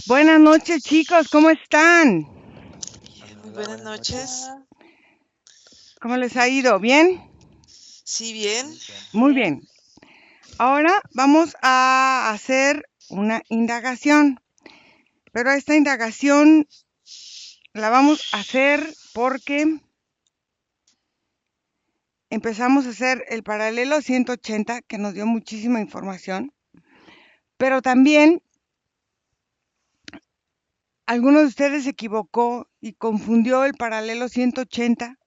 Buenas noches, chicos, ¿cómo están? Bien, Muy hola, buenas buenas noches. noches. ¿Cómo les ha ido? ¿Bien? Sí, bien. Sí, bien. Muy bien. Ahora vamos a hacer una indagación, pero esta indagación la vamos a hacer porque empezamos a hacer el paralelo 180, que nos dio muchísima información, pero también alguno de ustedes se equivocó y confundió el paralelo 180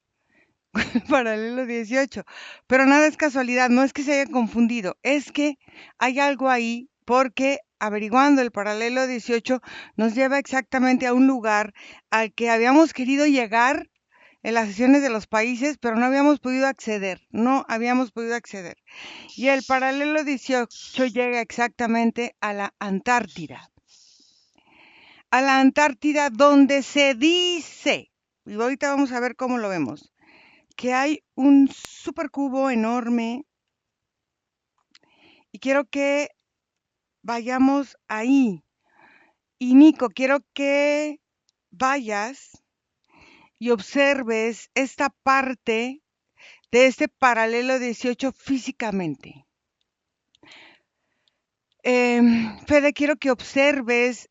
paralelo 18. Pero nada es casualidad, no es que se haya confundido, es que hay algo ahí porque averiguando el paralelo 18 nos lleva exactamente a un lugar al que habíamos querido llegar en las sesiones de los países, pero no habíamos podido acceder, no habíamos podido acceder. Y el paralelo 18 llega exactamente a la Antártida donde se dice, y ahorita vamos a ver cómo lo vemos, que hay un supercubo enorme y quiero que vayamos ahí. Y Nico, quiero que vayas y observes esta parte de este paralelo 18 físicamente. Fede, quiero que observes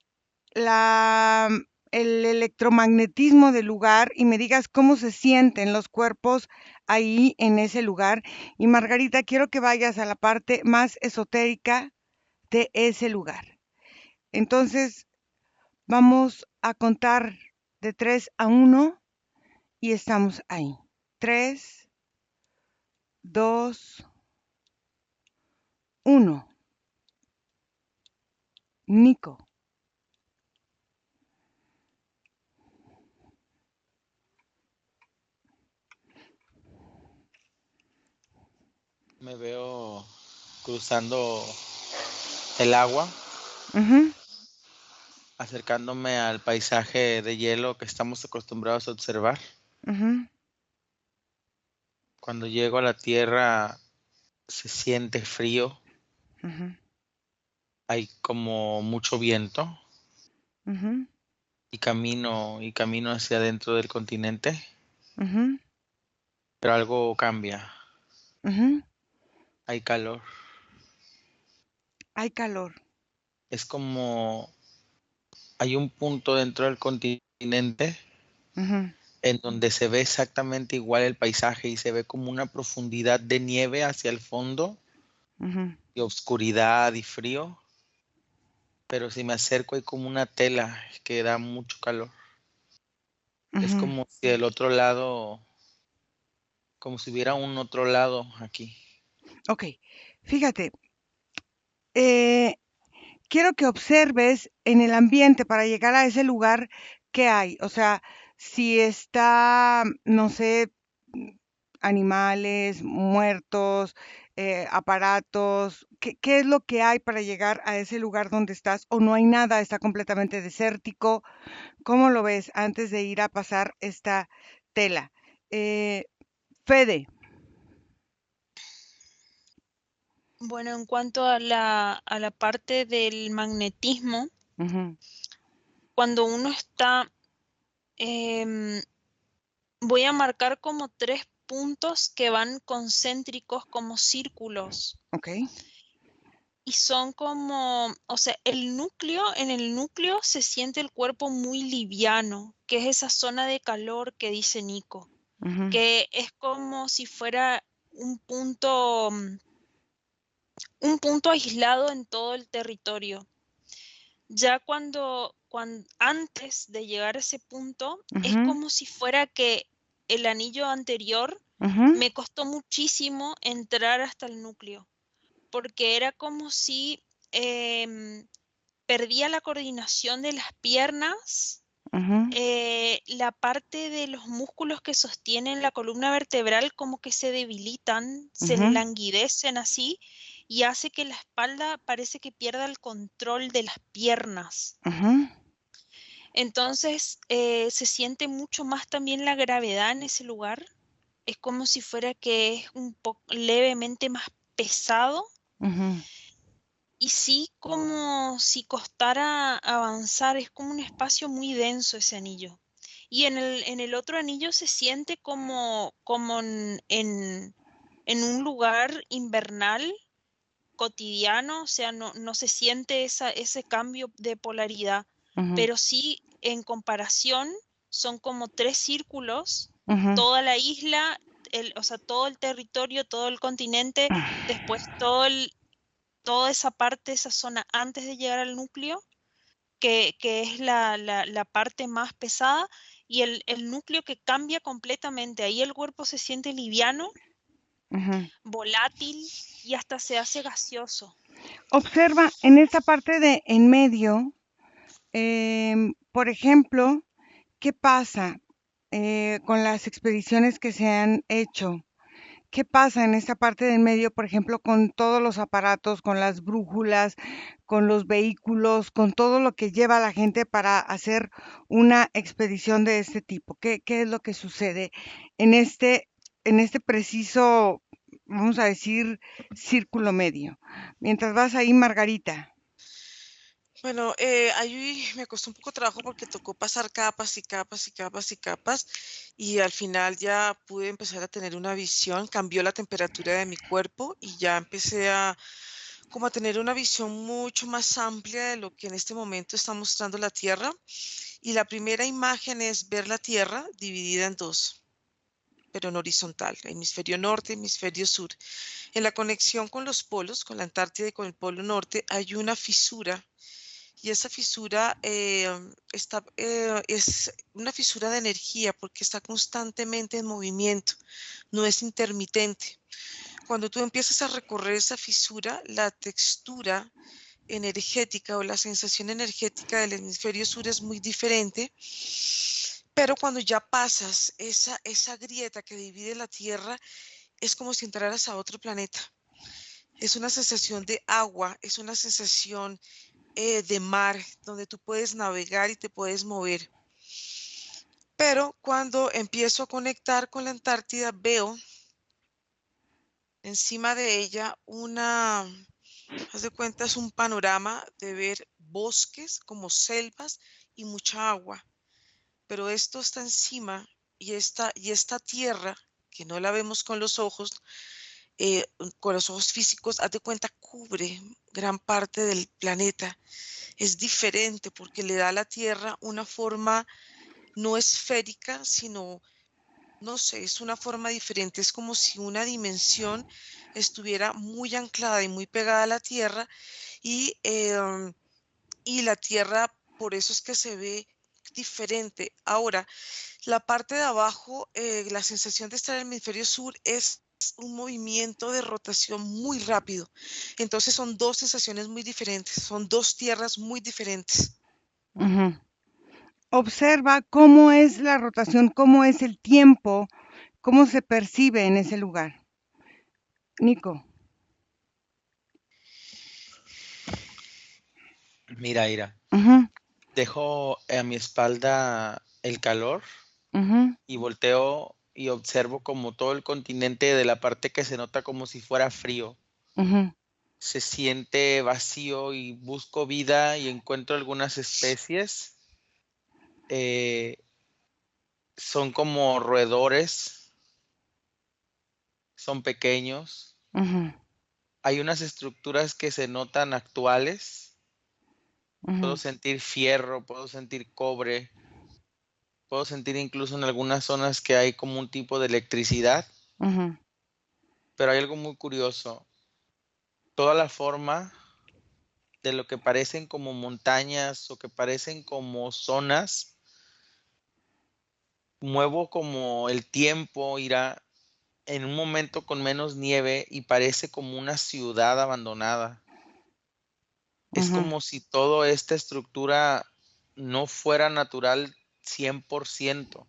la, el electromagnetismo del lugar y me digas cómo se sienten los cuerpos ahí en ese lugar. Y Margarita, quiero que vayas a la parte más esotérica de ese lugar. Entonces, vamos a contar de 3 a 1 y estamos ahí. 3, 2, 1. Nico. Me veo cruzando el agua, Ujú, acercándome al paisaje de hielo que estamos acostumbrados a observar. ujú, Cuando llego a la tierra se siente frío, ujú, hay como mucho viento ujú, y camino hacia adentro del continente, ujú, pero algo cambia, ujú. hay calor. Hay calor. Es como hay un punto dentro del continente Ujú, en donde se ve exactamente igual el paisaje y se ve como una profundidad de nieve hacia el fondo ujú, y oscuridad y frío, pero si me acerco hay como una tela que da mucho calor. Es ujú. como si el otro lado, como si hubiera un otro lado aquí. Ok, fíjate, eh, quiero que observes en el ambiente para llegar a ese lugar qué hay. O sea, si está, no sé, animales, muertos, aparatos, ¿qué es lo que hay para llegar a ese lugar donde estás? ¿O no hay nada? ¿Está completamente desértico? ¿Cómo lo ves antes de ir a pasar esta tela? Eh, Fede. Bueno, en cuanto a la parte del magnetismo, Ujú, cuando uno está, em, voy a marcar como 3 puntos que van concéntricos como círculos. ok. Y son como, o sea, en el núcleo se siente el cuerpo muy liviano, que es esa zona de calor que dice Nico, Ujú, que es como si fuera un punto aislado en todo el territorio. Ya antes de llegar a ese punto, es ujú, como si fuera que el anillo anterior ujú, me costó muchísimo entrar hasta el núcleo, porque era como si em, perdía la coordinación de las piernas, ujú, la parte de los músculos que sostienen la columna vertebral como que se debilitan, se ujú, languidecen así y hace que la espalda parece que pierda el control de las piernas. ujú. Entonces se siente mucho más también la gravedad en ese lugar. Es como si fuera que es un poco levemente más pesado. Ujú, y sí como si costara avanzar, es como un espacio muy denso ese anillo. Y en el otro anillo se siente como en un lugar invernal, cotidiano, o sea, no se siente ese cambio de polaridad, Ujú, pero sí en comparación son como tres círculos, ujú. toda la isla, o sea, todo el territorio, todo el continente, después toda esa parte, esa zona antes de llegar al núcleo, que es la parte más pesada, y el núcleo que cambia completamente. Ahí el cuerpo se siente liviano, Ujú. volátil y hasta se hace gaseoso. Observa en esta parte de en medio, por ejemplo, ¿qué pasa con las expediciones que se han hecho? ¿Qué pasa en esta parte del medio, por ejemplo, con todos los aparatos, con las brújulas, con los vehículos, con todo lo que lleva la gente para hacer una expedición de este tipo? ¿Qué es lo que sucede en este preciso, vamos a decir, círculo medio? Mientras vas ahí, Margarita. Bueno, ahí me costó un poco trabajo porque tocó pasar capas y capas y capas y capas y al final ya pude empezar a tener una visión, cambió la temperatura de mi cuerpo y ya empecé a como a tener una visión mucho más amplia de lo que en este momento está mostrando la Tierra. Y la primera imagen es ver la Tierra dividida en dos, pero en horizontal, hemisferio norte, hemisferio sur. En la conexión con los polos, con la Antártida y con el Polo Norte, hay una fisura y esa fisura es una fisura de energía porque está constantemente en movimiento, no es intermitente. Cuando tú empiezas a recorrer esa fisura, la textura energética o la sensación energética del hemisferio sur es muy diferente, pero cuando ya pasas esa grieta que divide la Tierra, es como si entraras a otro planeta. Es una sensación de agua, es una sensación de mar, donde tú puedes navegar y te puedes mover. Pero cuando empiezo a conectar con la Antártida, veo encima de ella haz de cuenta, es un panorama de ver bosques como selvas y mucha agua. Pero esto está encima y esta tierra, que no la vemos con los ojos físicos, haz de cuenta, cubre gran parte del planeta. Es diferente porque le da a la Tierra una forma no esférica, sino, no sé, es una forma diferente. Es como si una dimensión estuviera muy anclada y muy pegada a la Tierra y la Tierra, por eso es que se ve diferente. Ahora, la parte de abajo, la sensación de estar en el hemisferio sur es un movimiento de rotación muy rápido. Entonces son dos sensaciones muy diferentes, son dos tierras muy diferentes. Ujú. Observa cómo es la rotación, cómo es el tiempo, cómo se percibe en ese lugar. Nico. Mira, Ira, Ujú, dejo a mi espalda el calor ujú, y volteo y observo como todo el continente de la parte que se nota como si fuera frío. ujú, Se siente vacío y busco vida y encuentro algunas especies. eh, Son como roedores, son pequeños. ujú, Hay unas estructuras que se notan actuales. Puedo ujú, sentir fierro, puedo sentir cobre, puedo sentir incluso en algunas zonas que hay como un tipo de electricidad, ujú, pero hay algo muy curioso. Toda la forma de lo que parecen como montañas o que parecen como zonas, muevo como el tiempo irá en un momento con menos nieve y parece como una ciudad abandonada. Es ujú, como si toda esta estructura no fuera natural 100%,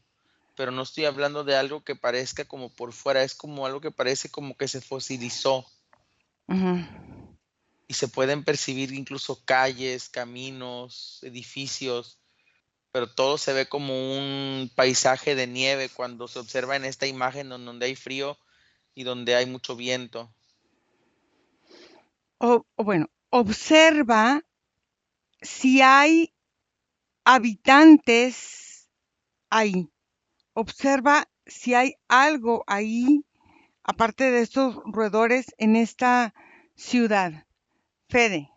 pero no estoy hablando de algo que parezca como por fuera, es como algo que parece como que se fosilizó ujú. y se pueden percibir incluso calles, caminos, edificios, pero todo se ve como un paisaje de nieve cuando se observa en esta imagen donde hay frío y donde hay mucho viento. Bueno, observa si hay habitantes ahí. Observa si hay algo ahí, aparte de estos roedores, en esta ciudad. Fede.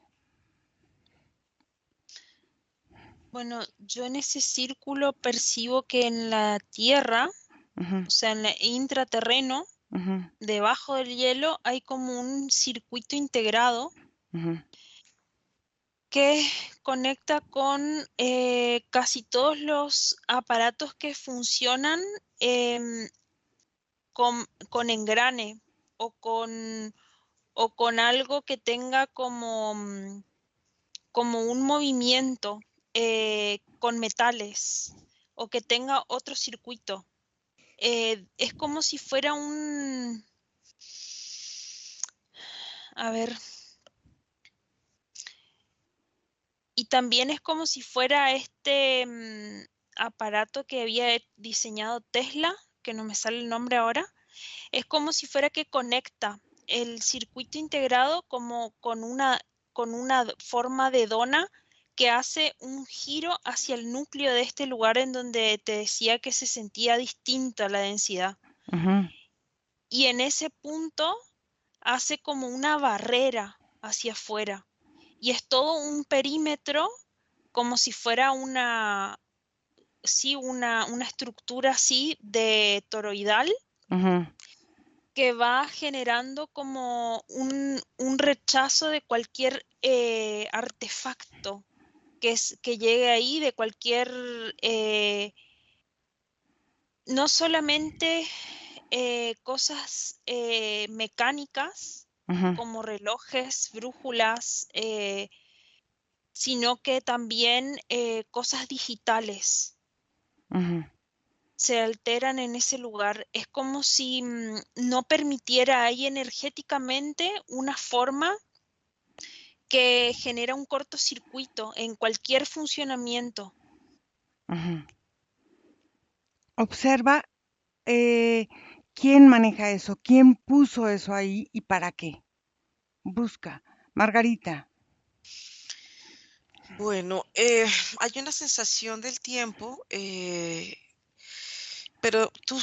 Bueno, yo en ese círculo percibo que en la tierra, Ujú, o sea, en el intraterreno, ujú, debajo del hielo, hay como un circuito integrado ujú, que conecta con casi todos los aparatos que funcionan em, con engrane o con algo que tenga como un movimiento con metales o que tenga otro circuito. Es como si fuera a ver, y también es como si fuera este aparato que había diseñado Tesla, que no me sale el nombre ahora, es como si fuera que conecta el circuito integrado como con una forma de dona que hace un giro hacia el núcleo de este lugar en donde te decía que se sentía distinta la densidad. ujú, Y en ese punto hace como una barrera hacia afuera. Y es todo un perímetro como si fuera una estructura así de toroidal ujú, que va generando como un rechazo de cualquier artefacto que llegue ahí, de cualquier, no solamente cosas mecánicas ujú, como relojes, brújulas, sino que también cosas digitales ujú. se alteran en ese lugar. Es como si no permitiera ahí energéticamente una forma que genera un cortocircuito en cualquier funcionamiento. Ujú. Observa quién maneja eso, quién puso eso ahí y para qué. Busca. Margarita. Bueno, hay una sensación del tiempo, pero tú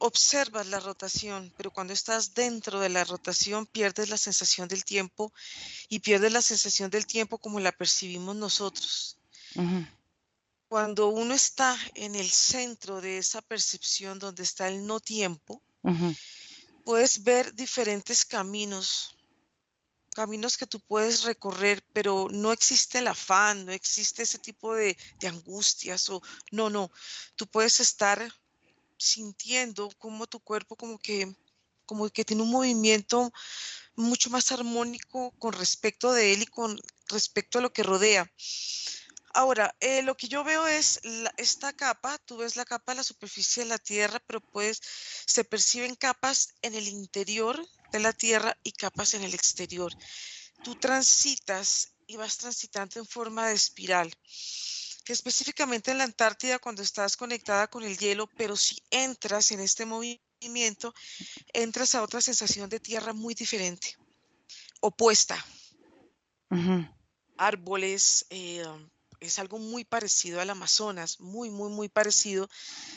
observas la rotación, pero cuando estás dentro de la rotación pierdes la sensación del tiempo y pierdes la sensación del tiempo como la percibimos nosotros. Ujú, Cuando uno está en el centro de esa percepción donde está el no tiempo, ujú, puedes ver diferentes caminos que tú puedes recorrer, pero no existe el afán, no existe ese tipo de angustias o no, tú puedes estar sintiendo como tu cuerpo como que tiene un movimiento mucho más armónico con respecto de él y con respecto a lo que rodea. Ahora, lo que yo veo es esta capa, tú ves la capa de la superficie de la Tierra, pero se perciben capas en el interior de la Tierra y capas en el exterior. Tú transitas y vas transitando en forma de espiral, específicamente en la Antártida cuando estás conectada con el hielo, pero si entras en este movimiento, entras a otra sensación de tierra muy diferente, opuesta. ujú, Árboles, es algo muy parecido al Amazonas, muy parecido.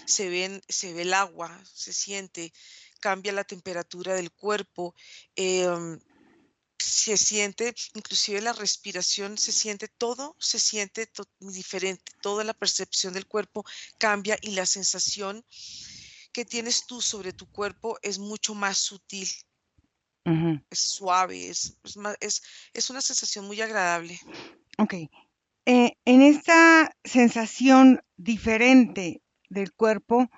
Se ve el agua, se siente, cambia la temperatura del cuerpo, se siente, inclusive la respiración, se siente muy diferente, toda la percepción del cuerpo cambia y la sensación que tienes tú sobre tu cuerpo es mucho más sutil, ujú. es suave, es una sensación muy agradable. Ok. En esta sensación diferente del cuerpo,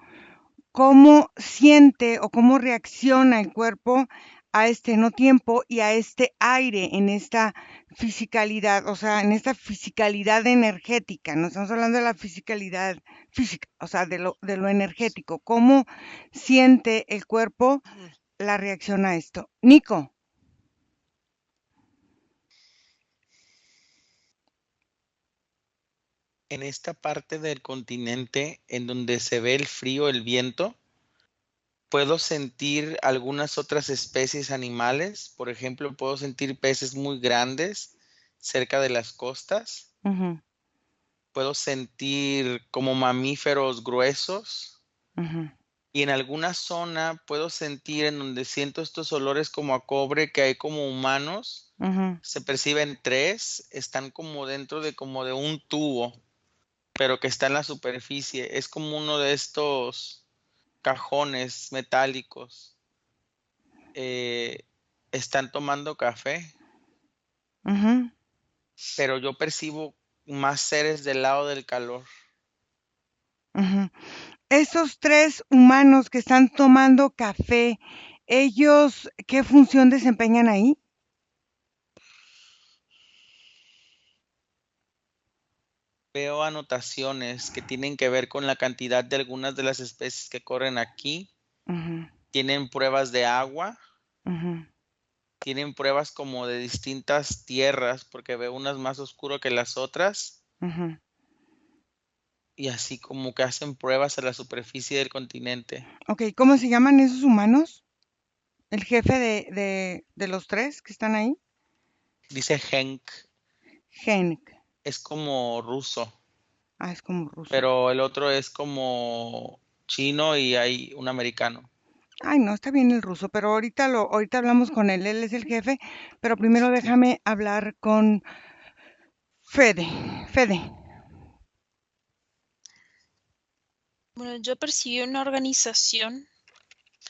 ¿cómo siente o cómo reacciona el cuerpo a este no tiempo y a este aire en esta fisicalidad, o sea, en esta fisicalidad energética? No estamos hablando de la fisicalidad física, o sea, de lo energético. ¿Cómo siente el cuerpo Ujú. la reacción a esto? Nico. En esta parte del continente en donde se ve el frío, el viento, puedo sentir algunas otras especies animales. Por ejemplo, puedo sentir peces muy grandes cerca de las costas. Ujú, Puedo sentir como mamíferos gruesos. ujú, Y en alguna zona puedo sentir en donde siento estos olores como a cobre, que hay como humanos. ujú. Se perciben 3, están como dentro de como de un tubo, pero que está en la superficie. Es como uno de estos cajones metálicos. Eh, están tomando café, Ujú, pero yo percibo más seres del lado del calor. ujú. Esos 3 humanos que están tomando café, ¿ellos qué función desempeñan ahí? Veo anotaciones que tienen que ver con la cantidad de algunas de las especies que corren aquí. Ujú, Tienen pruebas de agua, ujú, tienen pruebas como de distintas tierras, porque veo unas más oscuras que las otras, ujú. y así como que hacen pruebas a la superficie del continente. Okey, ¿cómo se llaman esos humanos? ¿El jefe de los 3 que están ahí? Dice Henk, Henk. es como ruso, Ah, es como ruso. pero el otro es como chino y hay un americano. Ay, no, está bien el ruso, pero ahorita hablamos con él es el jefe, pero primero Sí. déjame hablar con Fede. Fede. Bueno, yo percibí una organización,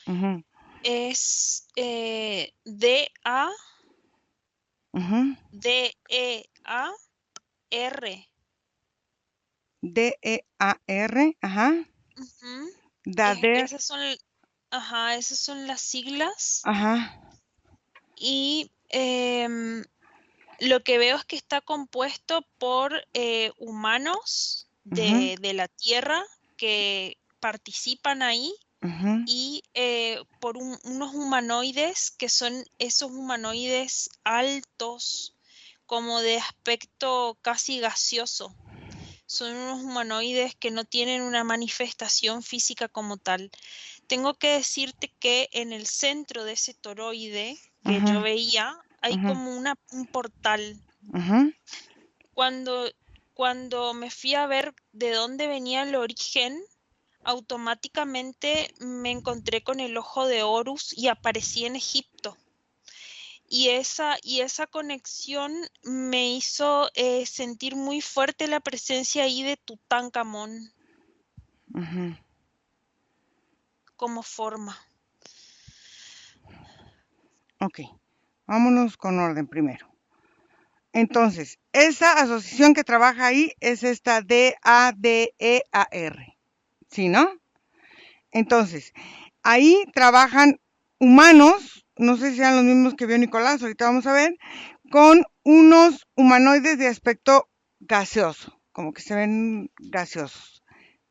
Ujú, es D-A-D-E-A-R. ujú. DEAR, ajá. Ujú. Dader, Esas son las siglas. ajá. Y lo que veo es que está compuesto por humanos Ujú, de la Tierra que participan ahí ujú, y por unos humanoides que son esos humanoides altos, como de aspecto casi gaseoso. Son unos humanoides que no tienen una manifestación física como tal. Tengo que decirte que en el centro de ese toroide que ujú, yo veía hay ujú, como un portal. ujú, Cuando, cuando me fui a ver de dónde venía el origen, automáticamente me encontré con el ojo de Horus y aparecí en Egipto. Y esa conexión me hizo sentir muy fuerte la presencia ahí de Tutankamón ujú. como forma. Okey, vámonos con orden primero. Entonces, esa asociación que trabaja ahí es esta DADEAR, ¿sí, no? Entonces, ahí trabajan humanos, no sé si sean los mismos que vio Nicolás, ahorita vamos a ver, con unos humanoides de aspecto gaseoso, como que se ven gaseosos,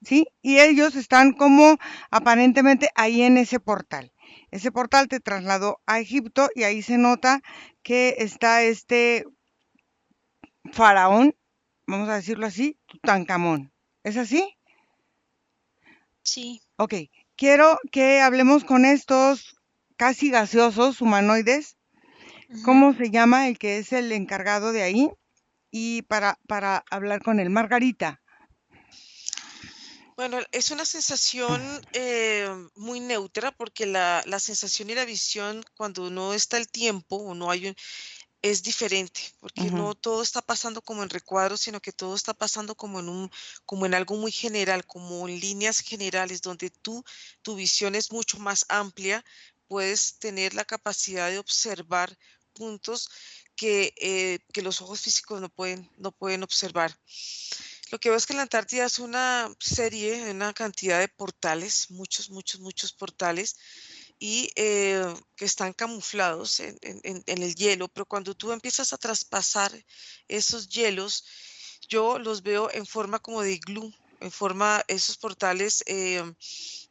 ¿sí? Y ellos están como aparentemente ahí en ese portal. Ese portal te trasladó a Egipto y ahí se nota que está este faraón, vamos a decirlo así, Tutankamón. ¿Es así? Sí. Ok, quiero que hablemos con estos casi gaseosos humanoides. Ujú. ¿Cómo se llama el que es el encargado de ahí? Y para hablar con él, Margarita. Bueno, es una sensación muy neutra porque la sensación y la visión cuando no está el tiempo o no hay es diferente, porque Ujú, no todo está pasando como en recuadros, sino que todo está pasando como en algo muy general, como en líneas generales, donde tu visión es mucho más amplia, puedes tener la capacidad de observar puntos que los ojos físicos no pueden observar. Lo que veo es que en la Antártida es una serie, una cantidad de portales, muchos, muchos, muchos portales, y que están camuflados en el hielo, pero cuando tú empiezas a traspasar esos hielos, yo los veo en forma como de iglú, esos portales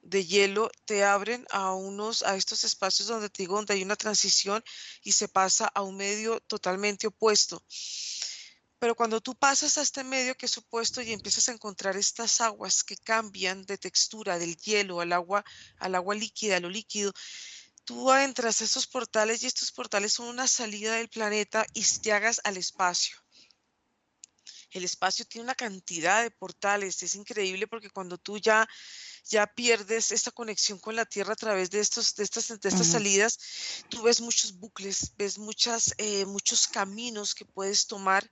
de hielo te abren a estos espacios donde te digo, donde hay una transición y se pasa a un medio totalmente opuesto. Pero cuando tú pasas a este medio que es opuesto y empiezas a encontrar estas aguas que cambian de textura del hielo al agua líquida, a lo líquido, tú entras a estos portales y estos portales son una salida del planeta y llegas al espacio. El espacio tiene una cantidad de portales, es increíble porque cuando tú ya pierdes esta conexión con la Tierra a través de estas salidas, tú ves muchos bucles, ves muchos caminos que puedes tomar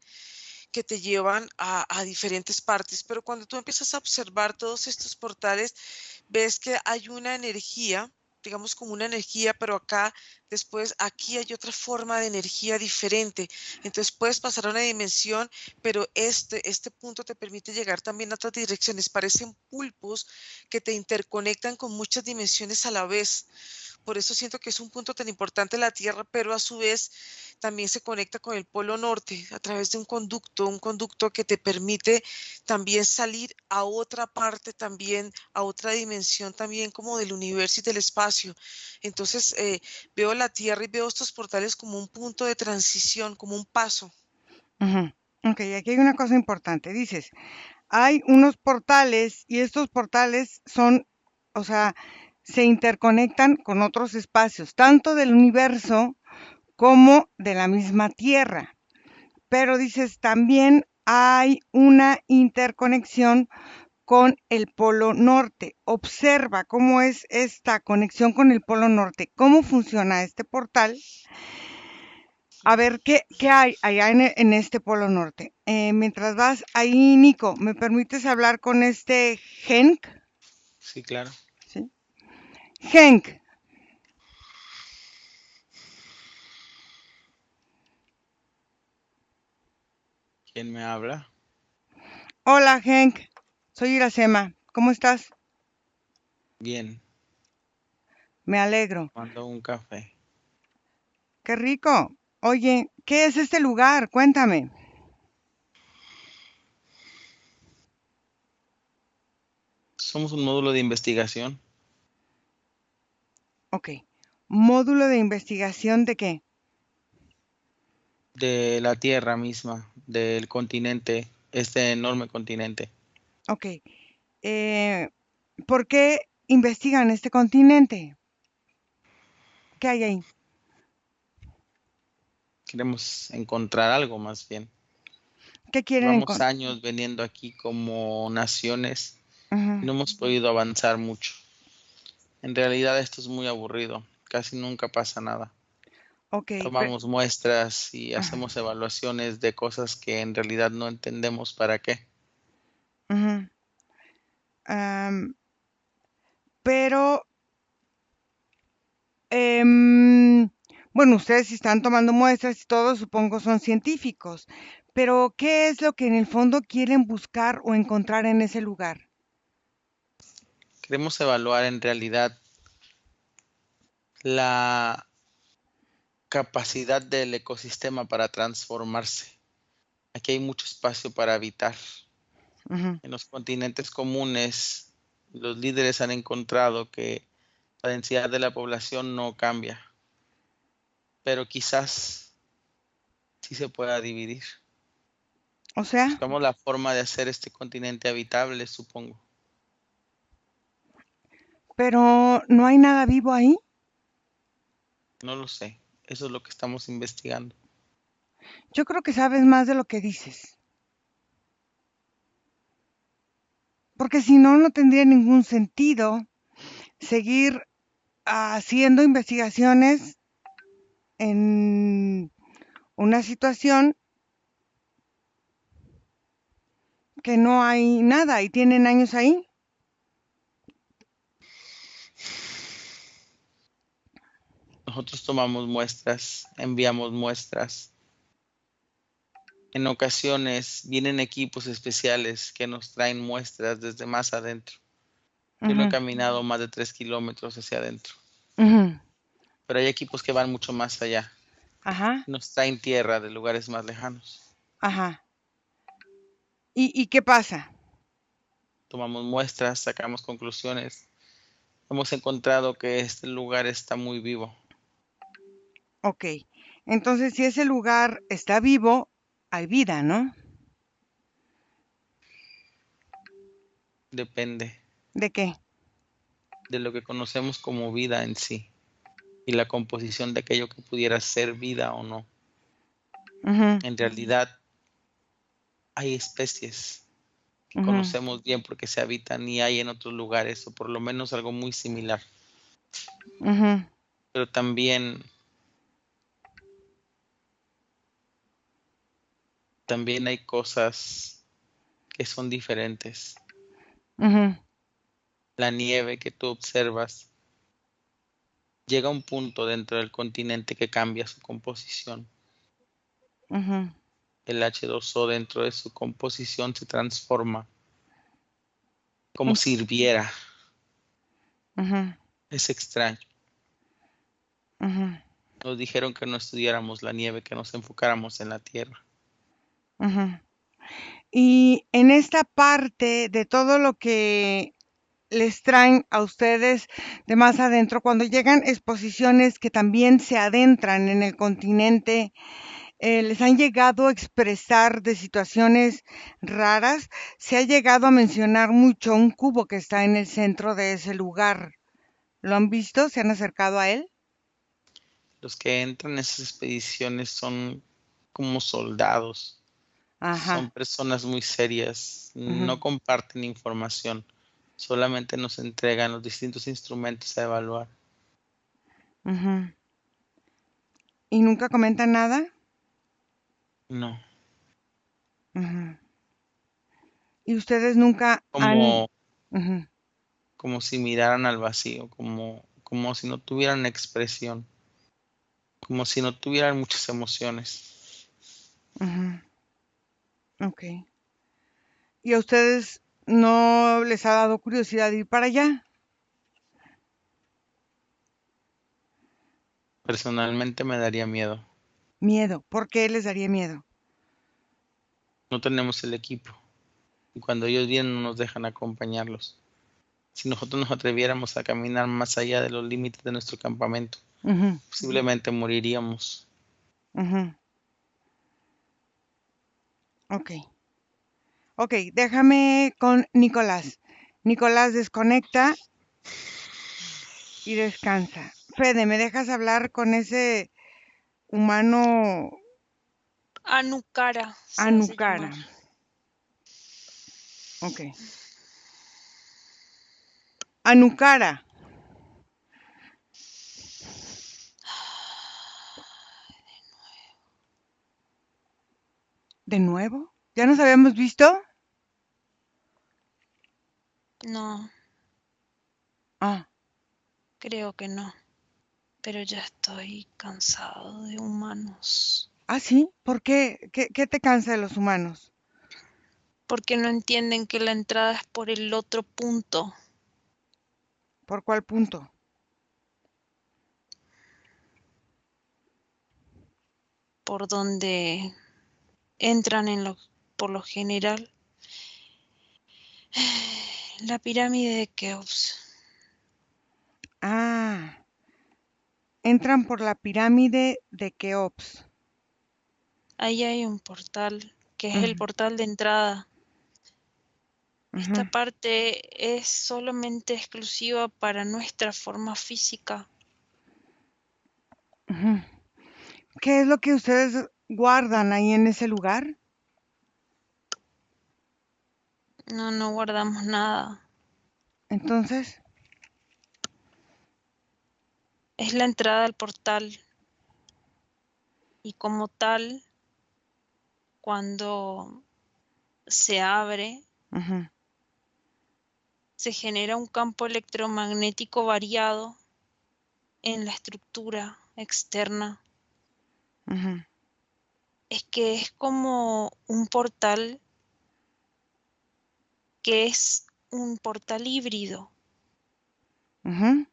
que te llevan a diferentes partes. Pero cuando tú empiezas a observar todos estos portales, ves que hay una energía, digamos como una energía, pero aquí hay otra forma de energía diferente. Entonces puedes pasar a una dimensión, pero este punto te permite llegar también a otras direcciones. Parecen pulpos que te interconectan con muchas dimensiones a la vez. Por eso siento que es un punto tan importante la Tierra, pero a su vez también se conecta con el Polo Norte a través de un conducto que te permite también salir a otra parte, también a otra dimensión también como del universo y del espacio. Entonces veo la Tierra y veo estos portales como un punto de transición, como un paso. Ok, aquí hay una cosa importante. Dices, hay unos portales y estos portales son, o sea, se interconectan con otros espacios, tanto del universo como de la misma Tierra. Pero dices, también hay una interconexión con el Polo Norte. Observa cómo es esta conexión con el Polo Norte, cómo funciona este portal. A ver, ¿qué hay allá en este Polo Norte? Mientras vas ahí, Nico, ¿me permites hablar con este Henk? Sí, claro. ¿Sí? Henk, ¿Quién me habla? hola Henk, soy Iracema, ¿cómo estás? Bien, Me alegro, mando un café. qué rico. Oye, ¿qué es este lugar? Cuéntame. Somos un módulo de investigación Ok, módulo de investigación de qué? de la Tierra misma, del continente, este enorme continente. Ok, ¿por qué investigan este continente? ¿Qué hay ahí? Queremos encontrar algo más bien. ¿Qué quieren Llevamos encontrar? años veniendo aquí como naciones y no hemos podido avanzar mucho. En realidad esto es muy aburrido, casi nunca pasa nada. Ok, Tomamos muestras y ajá, hacemos evaluaciones de cosas que en realidad no entendemos para qué. ujú. Am, pero, bueno, ustedes si están tomando muestras y todo, supongo son científicos, pero ¿qué es lo que en el fondo quieren buscar o encontrar en ese lugar? Queremos evaluar en realidad la capacidad del ecosistema para transformarse. Aquí hay mucho espacio para habitar. Ujú. En los continentes comunes, los líderes han encontrado que la densidad de la población no cambia, pero quizás sí se pueda dividir. O sea, Buscamos la forma de hacer este continente habitable, supongo. pero no hay nada vivo ahí. No lo sé. Eso es lo que estamos investigando. Yo creo que sabes más de lo que dices, porque si no, no tendría ningún sentido seguir haciendo investigaciones en una situación que no hay nada y tienen años ahí. Nosotros tomamos muestras, enviamos muestras. En ocasiones vienen equipos especiales que nos traen muestras desde más adentro. Yo no he Ujú, caminado más de 3 kilómetros hacia adentro, ujú, pero hay equipos que van mucho más allá. ajá, Nos traen tierra de lugares más lejanos. ajá. ¿Y qué pasa? Tomamos muestras, sacamos conclusiones. Hemos encontrado que este lugar está muy vivo. Ok, entonces si ese lugar está vivo, hay vida, ¿no? Depende ¿De qué? de lo que conocemos como vida en sí. y la composición de aquello que pudiera ser vida o no. Ujú, En realidad hay especies que ujú, conocemos bien porque se habitan y hay en otros lugares, o por lo menos algo muy similar. ujú, Pero también hay cosas que son diferentes. ujú, La nieve que tú observas llega a un punto dentro del continente que cambia su composición. ujú, El H2O dentro de su composición se transforma como ujú, si hirviera. ujú, Es extraño. ujú, Nos dijeron que no estudiáramos la nieve, que nos enfocáramos en la Tierra. ujú. Y en esta parte de todo lo que les traen a ustedes de más adentro, cuando llegan exposiciones que también se adentran en el continente, les han llegado a expresar de situaciones raras. Se ha llegado a mencionar mucho un cubo que está en el centro de ese lugar. ¿Lo han visto? ¿Se han acercado a él? Los que entran en esas expediciones son como soldados, son Ajá. personas muy serias, Ujú, no comparten información, solamente nos entregan los distintos instrumentos a evaluar. ujú. ¿Y nunca comentan nada? No, Ujú. ¿Y ustedes nunca han... como, ujú, como si miraran al vacío, como si no tuvieran expresión, como si no tuvieran muchas emociones. ujú, ok. ¿Y a ustedes no les ha dado curiosidad ir para allá? Personalmente me daría miedo. Miedo. ¿Por qué les daría miedo? No tenemos el equipo y cuando ellos vienen no nos dejan acompañarlos. Si nosotros nos atreviéramos a caminar más allá de los límites de nuestro campamento, Ujú, posiblemente moriríamos. ujú, ok. Ok, déjame con Nicolás. Nicolás, desconecta y descansa. Fede, ¿me dejas hablar con ese humano Anucara se hace Anucara? llamar. Ok. Anucara. ¿De nuevo? ¿Ya nos habíamos visto? No, Ah, creo que no. Pero ya estoy cansado de humanos. ¿ah, sí? ¿Por qué? ¿Qué te cansa de los humanos? Porque no entienden que la entrada es por el otro punto, ¿Por cuál punto? por donde entran por lo general. La pirámide de Keops. Ah, entran por la pirámide de Keops. Ahí hay un portal, que es el Ujú, portal de entrada. ujú, Esta parte es solamente exclusiva para nuestra forma física. ujú. ¿Qué es lo que ustedes guardan ahí en ese lugar? No guardamos nada. Entonces, Es la entrada al portal. Y como tal, cuando se abre, ujú, se genera un campo electromagnético variado en la estructura externa. ujú, Es que es como un portal que es un portal híbrido ujú,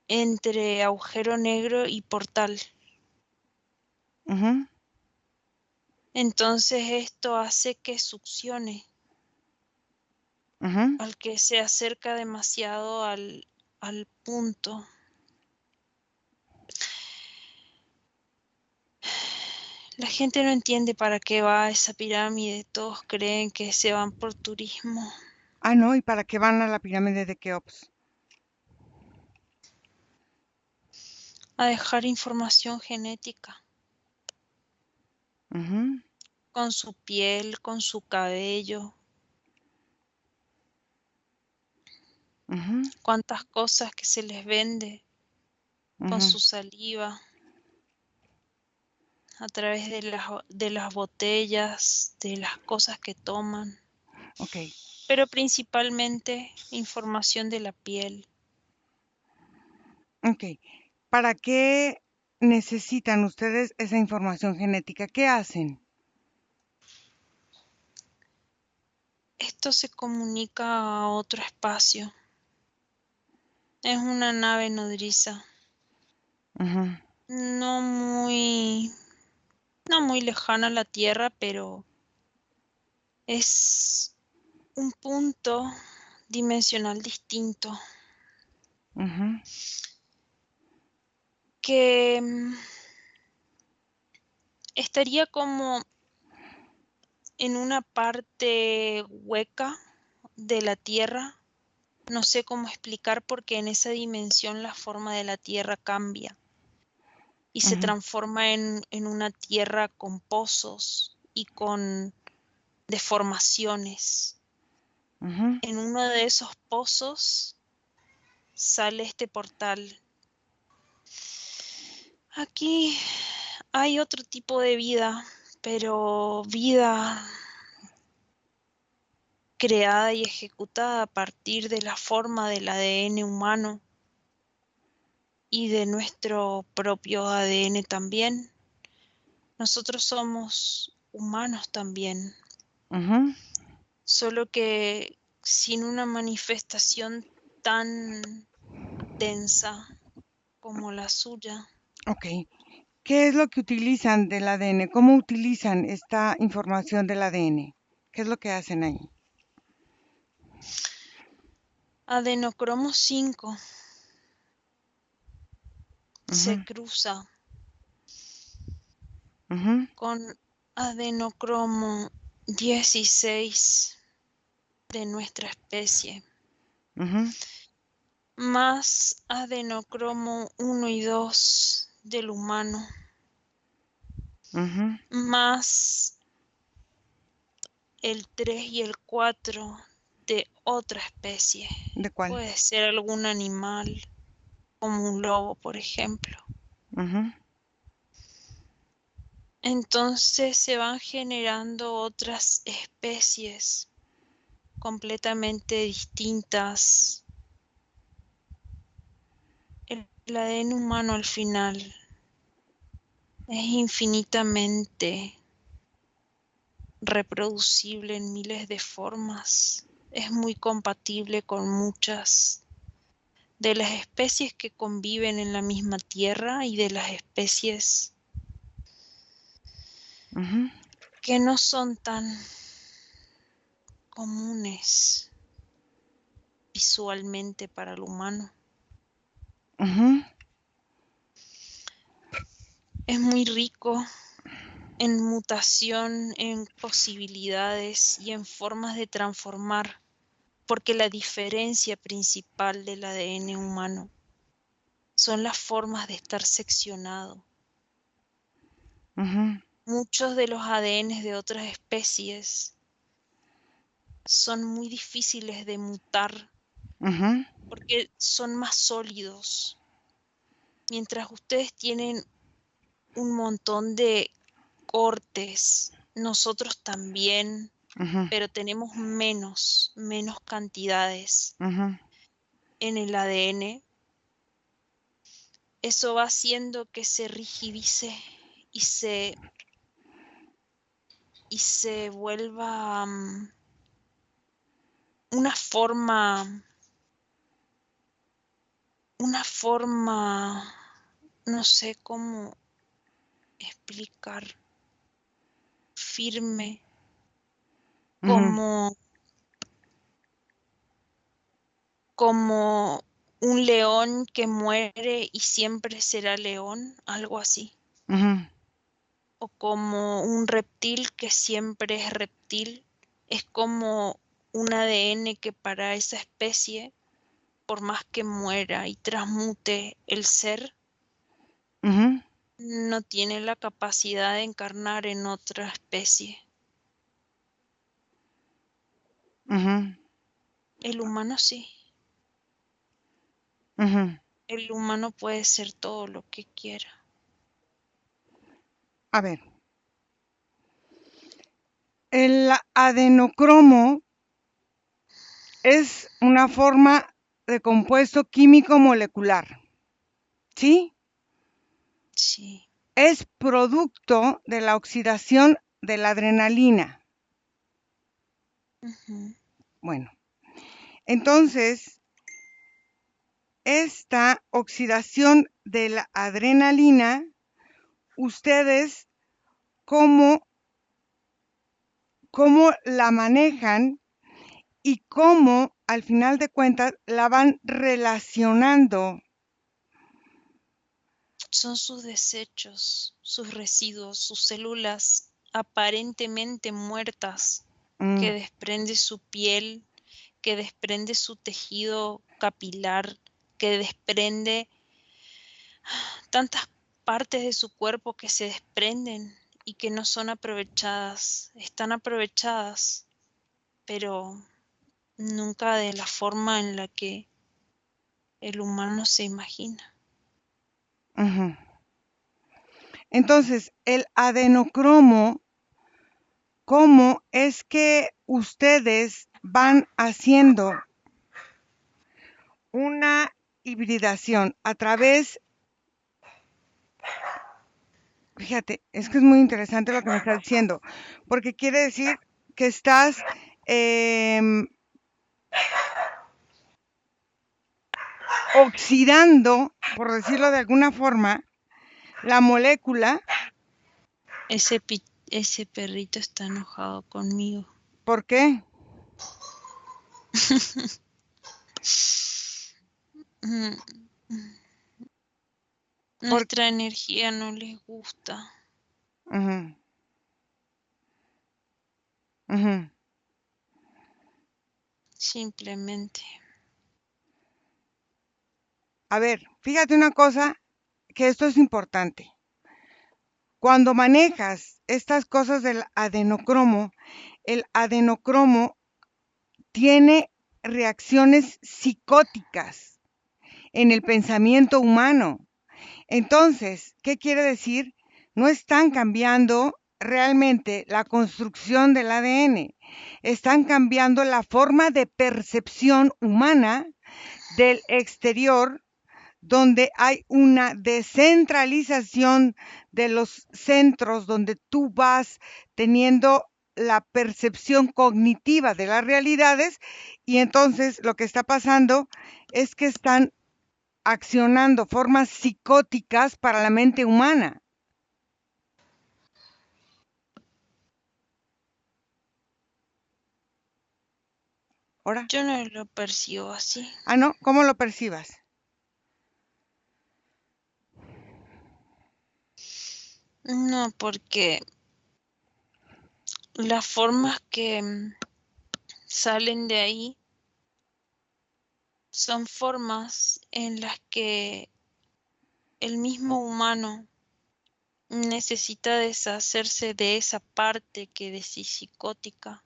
entre agujero negro y portal. ujú, Entonces esto hace que succione ujú. al que se acerca demasiado al punto. La gente no entiende para qué va a esa pirámide, todos creen que se van por turismo. Ah, no, ¿y para qué van a la pirámide de Keops? a dejar información genética Ujú, con su piel, con su cabello, ujú, cuántas cosas que se les vende con ujú. su saliva a través de las botellas, de las cosas que toman, Ok, pero principalmente información de la piel. ok. ¿Para qué necesitan ustedes esa información genética? ¿Qué hacen? Esto se comunica a otro espacio. Es una nave nodriza, Ujú, no muy, no muy lejana a la Tierra, pero es un punto dimensional distinto ujú, que estaría como en una parte hueca de la Tierra. No sé cómo explicar porque en esa dimensión la forma de la Tierra cambia y se ujú, transforma en una Tierra con pozos y con deformaciones. ujú. En uno de esos pozos sale este portal. Aquí hay otro tipo de vida, pero vida creada y ejecutada a partir de la forma del ADN humano y de nuestro propio ADN también. Nosotros somos humanos también, Ujú. solo que sin una manifestación tan densa como la suya. Ok. ¿Qué es lo que utilizan del ADN? ¿Cómo utilizan esta información del ADN? ¿Qué es lo que hacen ahí? Adenocromo 5 se Ujú, cruza ujú, con adenocromo 16 de nuestra especie, ujú, más adenocromo 1 y 2 del humano, ujú. más el 3 y el 4 de otra especie. ¿De cuál? Puede ser algún animal, como un lobo, por ejemplo. Ujú, Entonces se van generando otras especies completamente distintas. El ADN humano al final es infinitamente reproducible en miles de formas. Es muy compatible con muchas de las especies que conviven en la misma tierra y de las especies ujú, que no son tan comunes visualmente para el humano. ujú, Es muy rico en mutación, en posibilidades y en formas de transformar, porque la diferencia principal del ADN humano son las formas de estar seccionado. ujú, Muchos de los ADNs de otras especies son muy difíciles de mutar ujú, porque son más sólidos. Mientras ustedes tienen un montón de cortes, nosotros también, ujú, pero tenemos menos cantidades ujú, en el ADN. Eso va haciendo que se rigidice y se vuelva una forma, no sé cómo explicar, firme, ujú, como un león que muere y siempre será león, algo así. ujú, O como un reptil que siempre es reptil. Es como un ADN que para esa especie, por más que muera y transmute el ser, Ujú, no tiene la capacidad de encarnar en otra especie. ujú, El humano sí. ujú. El humano puede ser todo lo que quiera. A ver, el adenocromo es una forma de compuesto químico molecular, ¿sí? Sí. Es producto de la oxidación de la adrenalina. Ujú. Bueno, entonces, esta oxidación de la adrenalina, ustedes cómo la manejan y cómo al final de cuentas la van relacionando. Son sus desechos, sus residuos, sus células aparentemente muertas que Mm, desprende su piel, que desprende su tejido capilar, que desprende tantas partes de su cuerpo que se desprenden y que no son aprovechadas. Están aprovechadas, pero nunca de la forma en la que el humano se imagina. ujú. Entonces, el adenocromo, ¿cómo es que ustedes van haciendo una hibridación a través? Fíjate, es que es muy interesante lo que me estás diciendo, porque quiere decir que estás oxidando, por decirlo de alguna forma, la molécula. Ese perrito está enojado conmigo. ¿Por qué? Mm, Por, Nuestra energía no les gusta. ujú, ujú. Simplemente. A ver, fíjate una cosa, que esto es importante. Cuando manejas estas cosas del adenocromo, el adenocromo tiene reacciones psicóticas en el pensamiento humano. Entonces, ¿qué quiere decir? No están cambiando realmente la construcción del ADN, están cambiando la forma de percepción humana del exterior, donde hay una descentralización de los centros, donde tú vas teniendo la percepción cognitiva de las realidades, y entonces lo que está pasando es que están accionando formas psicóticas para la mente humana. ¿Ahora? Yo no lo percibo así. Ah, no, ¿cómo lo percibas? No, porque las formas que salen de ahí son formas en las que el mismo humano necesita deshacerse de esa parte que decís psicótica.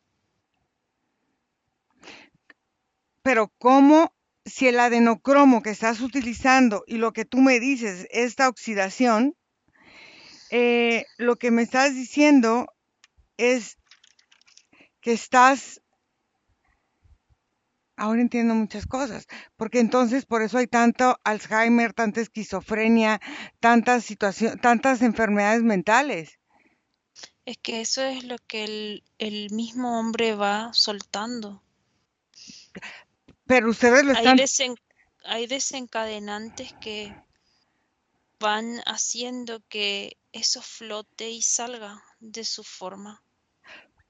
Pero ¿cómo, si el adenocromo que estás utilizando y lo que tú me dices, esta oxidación, lo que me estás diciendo es que estás, ahora entiendo muchas cosas, porque entonces por eso hay tanto Alzheimer, tanta esquizofrenia, tantas situaciones, tantas enfermedades mentales. Es que eso es lo que el mismo hombre va soltando. Pero ustedes lo Hay, están, hay desencadenantes que van haciendo que eso flote y salga de su forma.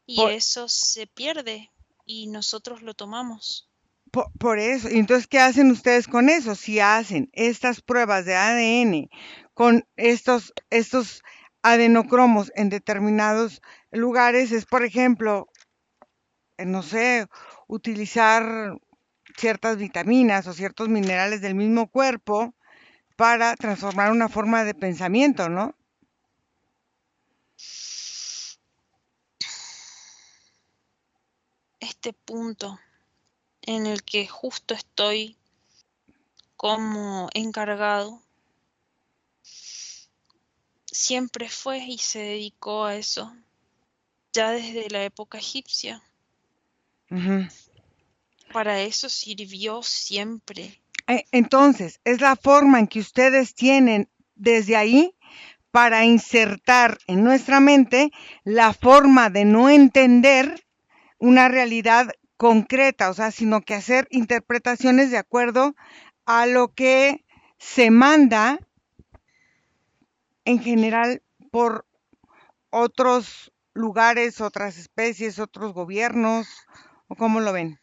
Y por, eso se pierde y nosotros lo tomamos. por eso. Y entonces, ¿qué hacen ustedes con eso? Si hacen estas pruebas de ADN con estos adenocromos en determinados lugares, es, por ejemplo, no sé, utilizar ciertas vitaminas o ciertos minerales del mismo cuerpo para transformar una forma de pensamiento, ¿no? Este punto en el que justo estoy como encargado, siempre fue y se dedicó a eso, ya desde la época egipcia. Ujú. Para eso sirvió siempre. Entonces, es la forma en que ustedes tienen desde ahí para insertar en nuestra mente la forma de no entender una realidad concreta, o sea, sino que hacer interpretaciones de acuerdo a lo que se manda en general por otros lugares, otras especies, otros gobiernos, ¿o cómo lo ven?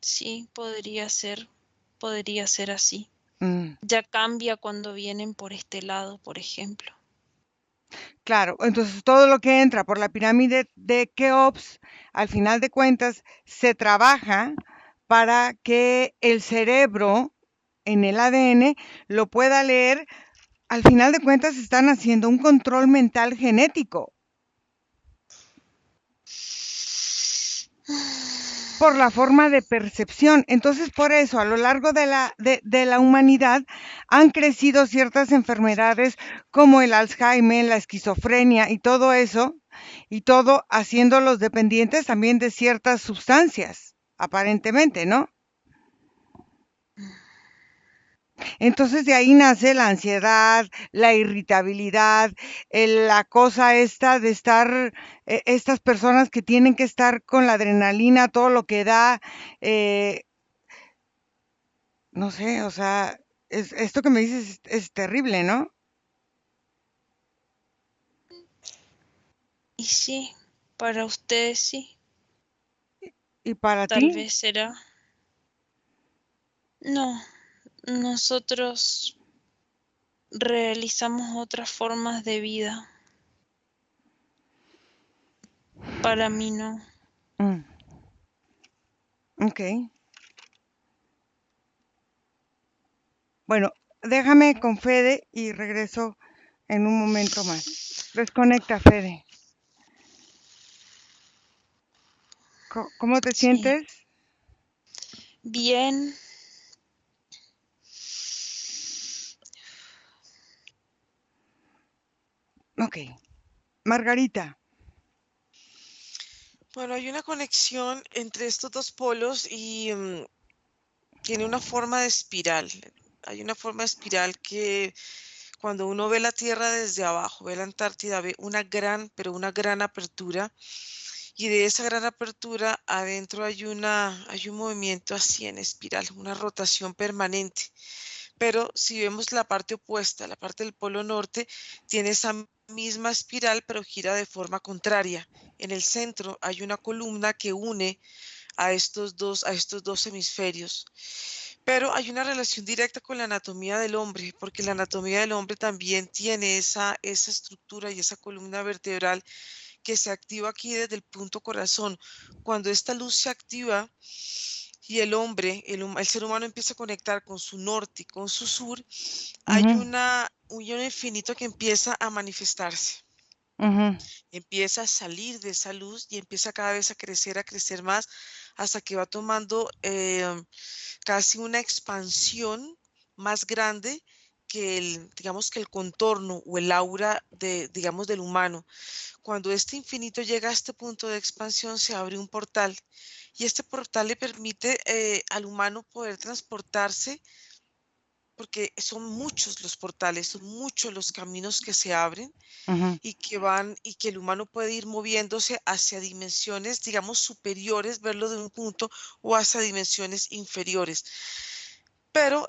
Sí, podría ser así. Mm, Ya cambia cuando vienen por este lado, por ejemplo. claro, entonces todo lo que entra por la pirámide de Keops, al final de cuentas, se trabaja para que el cerebro en el ADN lo pueda leer. Al final de cuentas, están haciendo un control mental genético por la forma de percepción. Entonces, por eso, a lo largo de la humanidad han crecido ciertas enfermedades como el Alzheimer, la esquizofrenia y todo eso, y todo haciéndolos dependientes también de ciertas sustancias, aparentemente, ¿no? Entonces de ahí nace la ansiedad, la irritabilidad, la cosa esta de estar, estas personas que tienen que estar con la adrenalina, todo lo que da, eh, no sé, o sea, esto que me dices es terrible, ¿no? Y sí, para ustedes sí, ¿Y para tal ti? vez será. No, nosotros realizamos otras formas de vida. Para mí no. Mm, ok. Bueno, déjame con Fede y regreso en un momento más. Desconecta, Fede. ¿Cómo te Sí. sientes? Bien. Ok. Margarita. Bueno, hay una conexión entre estos dos polos y tiene una forma de espiral. Hay una forma de espiral que cuando uno ve la Tierra desde abajo, ve la Antártida, ve una gran, pero una gran apertura. Y de esa gran apertura adentro hay un movimiento así en espiral, una rotación permanente. Pero si vemos la parte opuesta, la parte del polo norte, tiene esa misma espiral, pero gira de forma contraria. En el centro hay una columna que une a estos dos hemisferios. Pero hay una relación directa con la anatomía del hombre, porque la anatomía del hombre también tiene esa estructura y esa columna vertebral que se activa aquí desde el punto corazón. Cuando esta luz se activa y el ser humano empieza a conectar con su norte y con su sur, hay Ujú, un infinito que empieza a manifestarse, ujú, empieza a salir de esa luz y empieza cada vez a crecer más, hasta que va tomando casi una expansión más grande que digamos que el contorno o el aura digamos, del humano. Cuando este infinito llega a este punto de expansión, se abre un portal y este portal le permite al humano poder transportarse, porque son muchos los portales, son muchos los caminos que se abren ujú. y que el humano puede ir moviéndose hacia dimensiones, digamos, superiores, verlo de un punto, o hacia dimensiones inferiores. Pero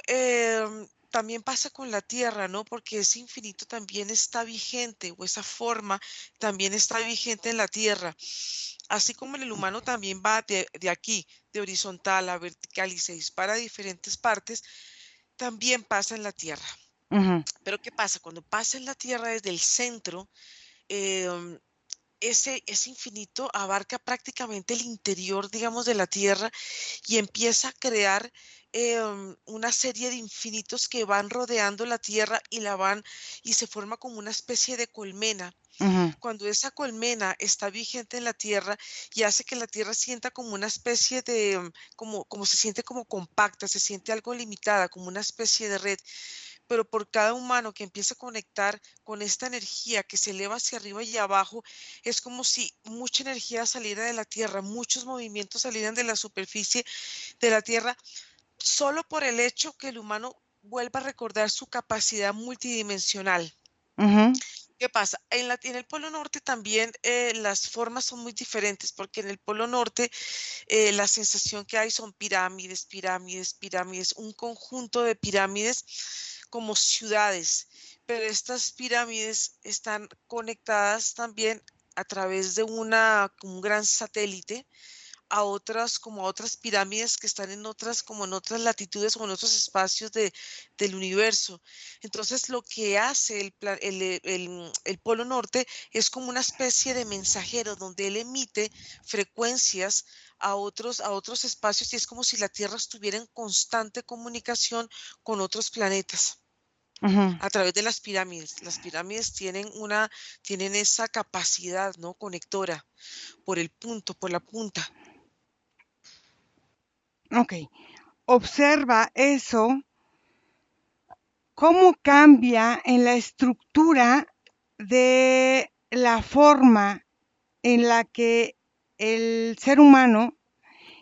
también pasa con la Tierra, ¿no? Porque ese infinito también está vigente, o esa forma también está vigente en la Tierra. Así como en el humano también va de aquí, de horizontal a vertical, y se dispara a diferentes partes, también pasa en la Tierra. Ujú, Pero ¿qué pasa? Cuando pasa en la Tierra desde el centro, em, ese infinito abarca prácticamente el interior, digamos, de la Tierra y empieza a crear una serie de infinitos que van rodeando la Tierra y se forma como una especie de colmena. Ujú, Cuando esa colmena está vigente en la Tierra y hace que la Tierra sienta como una especie de, como se siente como compacta, se siente algo limitada, como una especie de red, pero por cada humano que empieza a conectar con esta energía que se eleva hacia arriba y abajo, es como si mucha energía saliera de la Tierra, muchos movimientos salieran de la superficie de la Tierra, solo por el hecho que el humano vuelva a recordar su capacidad multidimensional. ujú, ¿Qué pasa? En el Polo Norte también las formas son muy diferentes, porque en el Polo Norte la sensación que hay son pirámides, pirámides, pirámides, un conjunto de pirámides como ciudades, pero estas pirámides están conectadas también a través de un gran satélite a otras, como a otras pirámides que están en otras, como en otras latitudes o en otros espacios del universo. Entonces, lo que hace el Polo Norte es como una especie de mensajero donde él emite frecuencias a otros espacios y es como si la Tierra estuviera en constante comunicación con otros planetas ujú. a través de las pirámides. Las pirámides tienen esa capacidad, ¿no? Conectora por el punto, por la punta. Ok. Observa eso, cómo cambia en la estructura de la forma en la que el ser humano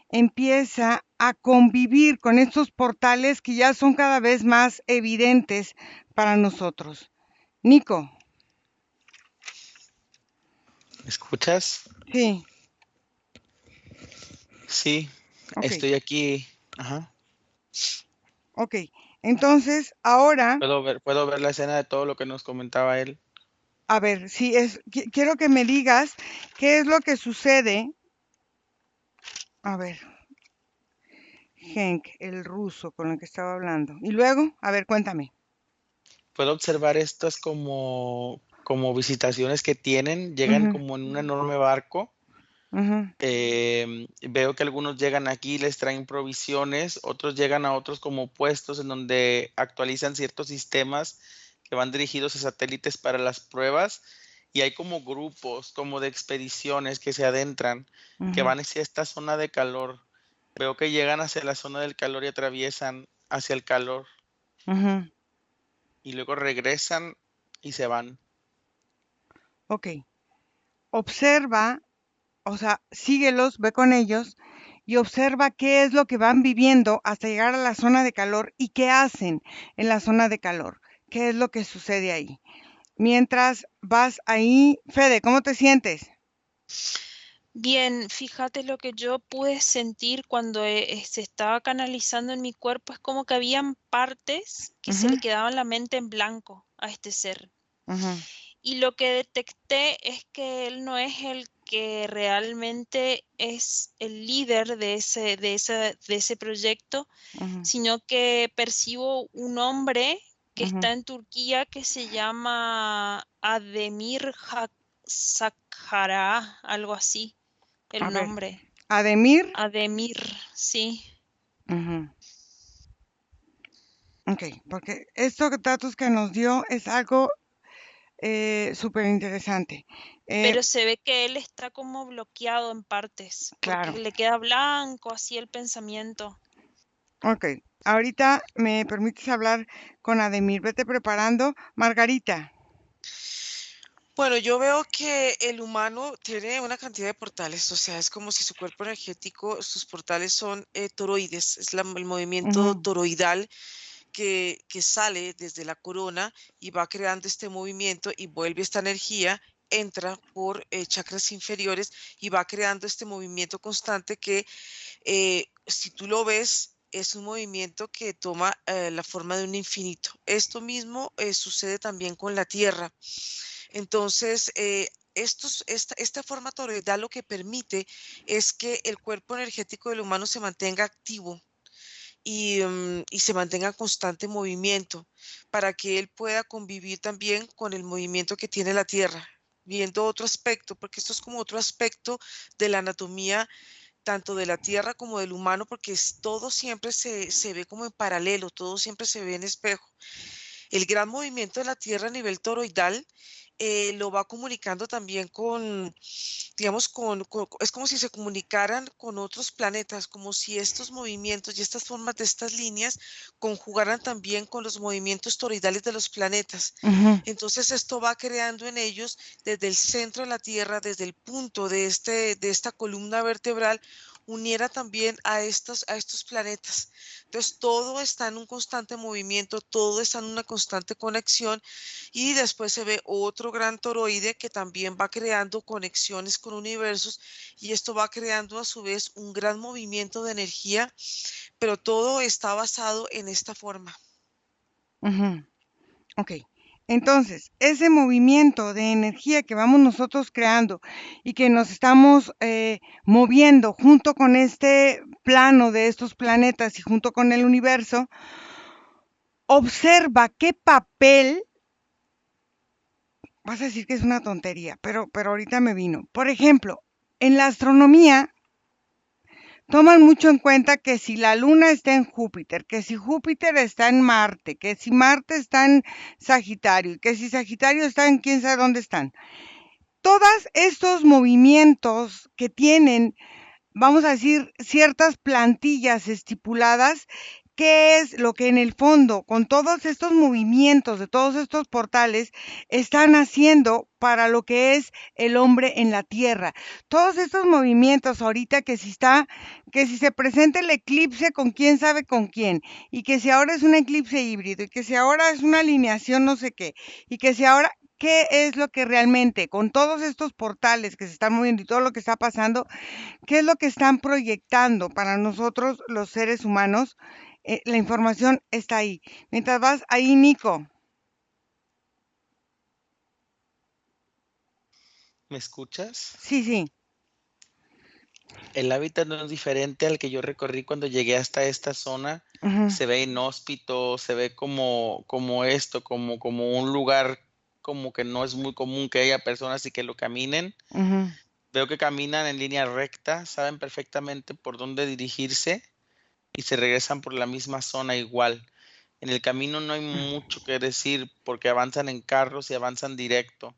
empieza a convivir con estos portales que ya son cada vez más evidentes para nosotros. Nico, ¿Me escuchas? sí, Sí, ok, estoy aquí. Ajá. ok. Entonces, ahora, Puedo ver la escena de todo lo que nos comentaba él. a ver, si es, quiero que me digas qué es lo que sucede. A ver, Henk, el ruso con el que estaba hablando. Y luego, a ver, cuéntame. Puedo observar estas como visitaciones que tienen, llegan Ujú, como en un enorme barco. ujú, Veo que algunos llegan aquí, les traen provisiones, otros llegan a otros como puestos en donde actualizan ciertos sistemas que van dirigidos a satélites para las pruebas y hay como grupos, como de expediciones que se adentran, que ujú, van hacia esta zona de calor. Veo que llegan hacia la zona del calor y atraviesan hacia el calor ujú. y luego regresan y se van. Ok. Observa, o sea, síguelos, ve con ellos y observa qué es lo que van viviendo hasta llegar a la zona de calor y qué hacen en la zona de calor. ¿Qué es lo que sucede ahí? Mientras vas ahí, Fede, ¿cómo te sientes? Bien, fíjate lo que yo pude sentir cuando se estaba canalizando en mi cuerpo, es como que habían partes que se Ujú, le quedaban la mente en blanco a este ser. ujú, Y lo que detecté es que él no es el que realmente es el líder de ese proyecto, ujú, sino que percibo un hombre que ujú. está en Turquía que se llama Ademir Sakhara, algo así, A el ver, nombre. Ademir. Ademir, sí. Ujú. Ok, porque estos datos que nos dio es algo súper interesante. Pero se ve que él está como bloqueado en partes, porque Claro, le queda blanco así el pensamiento. ok. Ahorita me permites hablar con Ademir. Vete preparando. Margarita. Bueno, yo veo que el humano tiene una cantidad de portales, o sea, es como si su cuerpo energético, sus portales son toroides, es el movimiento Ujú, toroidal que sale desde la corona y va creando este movimiento y vuelve esta energía, entra por chakras inferiores y va creando este movimiento constante que si tú lo ves, es un movimiento que toma la forma de un infinito. Esto mismo sucede también con la Tierra. Entonces, esta forma toroidal lo que permite es que el cuerpo energético del humano se mantenga activo y se mantenga en constante movimiento para que él pueda convivir también con el movimiento que tiene la Tierra. viendo otro aspecto, porque esto es como otro aspecto de la anatomía tanto de la Tierra como del humano, porque todo siempre se ve como en paralelo, todo siempre se ve en espejo. El gran movimiento de la Tierra a nivel toroidal lo va comunicando también con, digamos, es como si se comunicaran con otros planetas, como si estos movimientos y estas formas de estas líneas conjugaran también con los movimientos toroidales de los planetas. Ujú, Entonces esto va creando en ellos, desde el centro de la Tierra, desde el punto de esta columna vertebral, uniera también a estos planetas. Entonces todo está en un constante movimiento, todo está en una constante conexión y después se ve otro gran toroide que también va creando conexiones con universos y esto va creando a su vez un gran movimiento de energía, pero todo está basado en esta forma. ujú. Ok. Entonces, ese movimiento de energía que vamos nosotros creando y que nos estamos moviendo junto con este plano de estos planetas y junto con el universo, observa qué papel, vas a decir que es una tontería, pero ahorita me vino. Por ejemplo, en la astronomía toman mucho en cuenta que si la Luna está en Júpiter, que si Júpiter está en Marte, que si Marte está en Sagitario, que si Sagitario está en quién sabe dónde están. Todos estos movimientos que tienen, vamos a decir, ciertas plantillas estipuladas, ¿qué es lo que en el fondo, con todos estos movimientos de todos estos portales, están haciendo para lo que es el hombre en la tierra? Todos estos movimientos ahorita que si se presenta el eclipse con quién sabe con quién, y que si ahora es un eclipse híbrido, y que si ahora es una alineación no sé qué, y que si ahora, ¿qué es lo que realmente, con todos estos portales que se están moviendo y todo lo que está pasando, qué es lo que están proyectando para nosotros los seres humanos? La información está ahí. Mientras vas ahí, Nico. ¿Me escuchas? Sí, sí. El hábitat no es diferente al que yo recorrí cuando llegué hasta esta zona. Ujú, Se ve inhóspito, se ve como esto, como un lugar como que no es muy común que haya personas y que lo caminen. ujú, Veo que caminan en línea recta, saben perfectamente por dónde dirigirse y se regresan por la misma zona igual. En el camino no hay mucho que decir porque avanzan en carros y avanzan directo.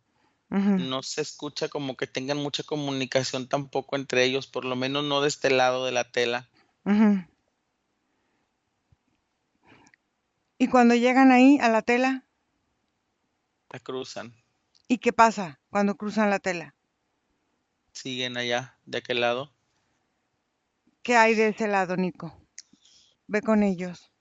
ujú, No se escucha como que tengan mucha comunicación tampoco entre ellos, por lo menos no de este lado de la tela. ujú. Y cuando llegan ahí a la tela, La cruzan, ¿y qué pasa cuando cruzan la tela? siguen allá, de aquel lado. ¿Qué hay de ese lado, Nico? Ve con ellos.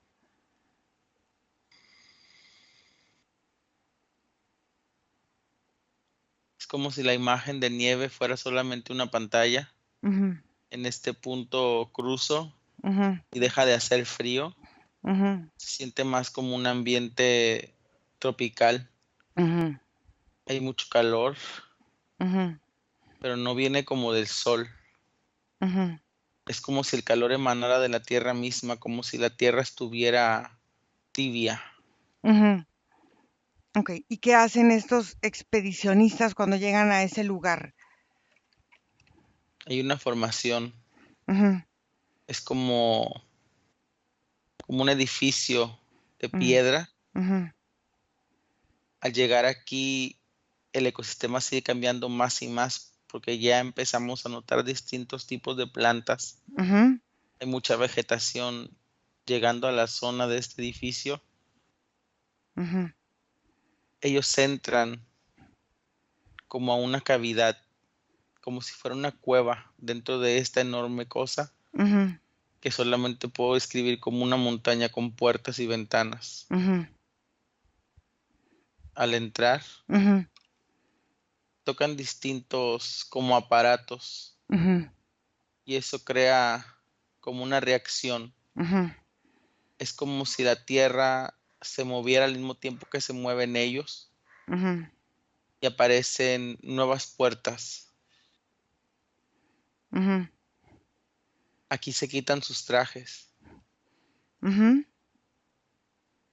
Es como si la imagen de nieve fuera solamente una pantalla. Ujú, En este punto cruzo ujú, y deja de hacer frío. ujú, Se siente más como un ambiente tropical. ujú, Hay mucho calor, ujú, pero no viene como del sol. ujú, Es como si el calor emanara de la tierra misma, como si la tierra estuviera tibia. ujú. Ok, ¿y qué hacen estos expedicionistas cuando llegan a ese lugar? Hay una formación, Ujú, es como un edificio de ujú, piedra. ujú, Al llegar aquí, el ecosistema sigue cambiando más y más porque ya empezamos a notar distintos tipos de plantas. ujú, Hay mucha vegetación llegando a la zona de este edificio. ujú, Ellos entran como a una cavidad, como si fuera una cueva dentro de esta enorme cosa ujú, que solamente puedo describir como una montaña con puertas y ventanas. ujú, Al entrar, ujú, tocan distintos como aparatos ujú, y eso crea como una reacción. ujú, Es como si la tierra se moviera al mismo tiempo que se mueven ellos ujú, y aparecen nuevas puertas. ujú, Aquí se quitan sus trajes, ujú,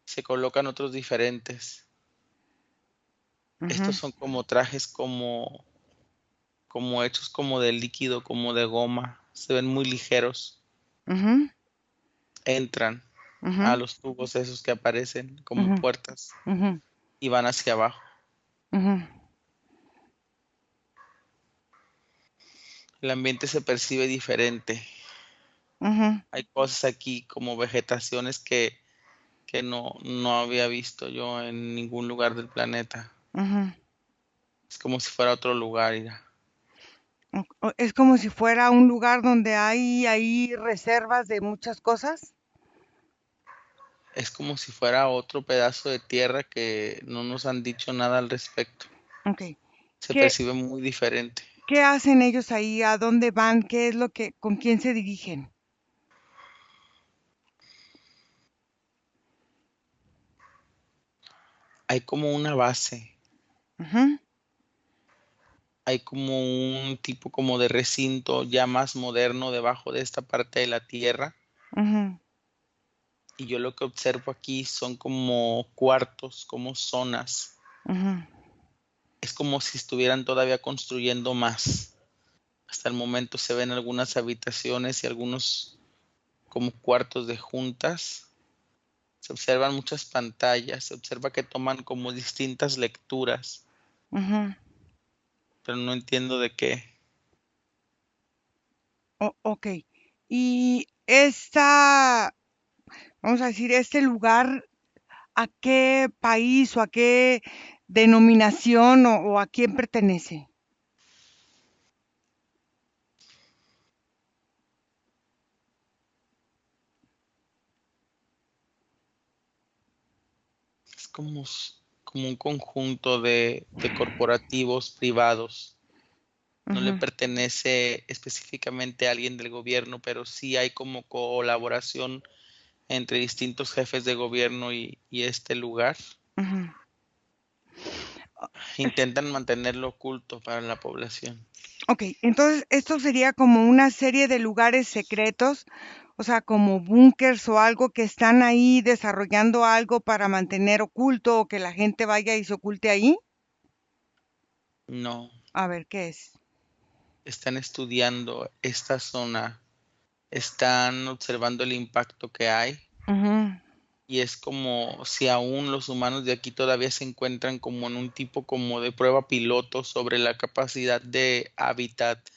se colocan otros diferentes. Estos Ujú, son como trajes como hechos como de líquido, como de goma. Se ven muy ligeros. ujú, Entran a ujú, los tubos esos que aparecen como ujú, puertas ujú, y van hacia abajo. ujú, El ambiente se percibe diferente. ujú, Hay cosas aquí como vegetaciones que no había visto yo en ningún lugar del planeta. ujú. Es como si fuera otro lugar. Mira. Es como si fuera un lugar donde hay ahí reservas de muchas cosas. Es como si fuera otro pedazo de tierra que no nos han dicho nada al respecto. Ok. Se ¿Qué, percibe muy diferente. qué hacen ellos ahí? ¿A dónde van? ¿Qué es lo que, con quién se dirigen? Hay como una base, Ujú, hay como un tipo como de recinto ya más moderno debajo de esta parte de la tierra. ujú, Y yo lo que observo aquí son como cuartos, como zonas. ujú, Es como si estuvieran todavía construyendo más. Hasta el momento se ven algunas habitaciones y algunos como cuartos de juntas. Se observan muchas pantallas, se observa que toman como distintas lecturas, ujú. pero no entiendo de qué. Ok. Y esta, vamos a decir, este lugar, ¿a qué país o a qué denominación o a quién pertenece? Es como un conjunto de corporativos privados. No le Ujú, pertenece específicamente a alguien del gobierno, pero sí hay como colaboración entre distintos jefes de gobierno y este lugar. ujú. Intentan mantenerlo oculto para la población. Ok, entonces esto sería como una serie de lugares secretos, o sea, como búnkers o algo que están ahí desarrollando algo para mantener oculto o que la gente vaya y se oculte ahí. No, A ver, ¿qué es? están estudiando esta zona, están observando el impacto que hay Ujú, y es como si aún los humanos de aquí todavía se encuentran como en un tipo como de prueba piloto sobre la capacidad de hábitat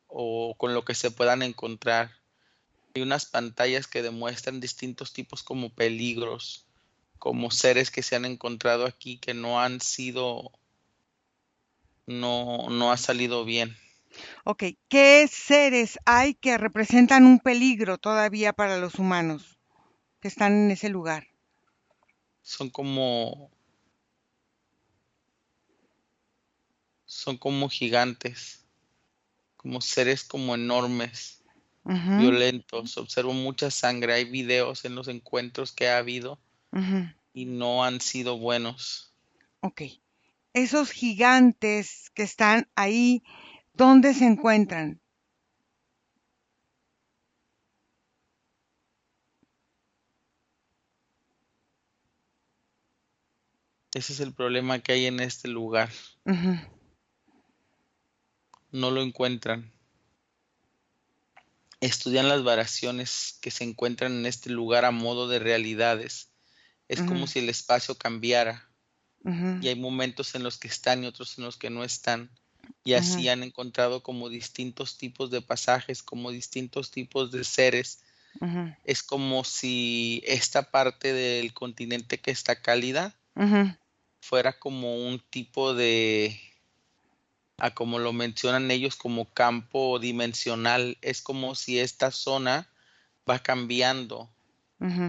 o con lo que se puedan encontrar. Hay unas pantallas que demuestran distintos tipos como peligros, como seres que se han encontrado aquí que no han sido, no ha salido bien. ok, ¿qué seres hay que representan un peligro todavía para los humanos que están en ese lugar? Son como, son como gigantes, como seres como enormes, Ujú, violentos. Observo mucha sangre. Hay videos en los encuentros que ha habido ujú, y no han sido buenos. ok, esos gigantes que están ahí, ¿dónde se encuentran? Ese es el problema que hay en este lugar. Ujú, No lo encuentran. Estudian las variaciones que se encuentran en este lugar a modo de realidades. Es ujú, como si el espacio cambiara ujú, y hay momentos en los que están y otros en los que no están. Y ujú, así han encontrado como distintos tipos de pasajes, como distintos tipos de seres. ujú, Es como si esta parte del continente que está cálida ujú. fuera como un tipo de, a como lo mencionan ellos, como campo dimensional. Es como si esta zona va cambiando Ujú,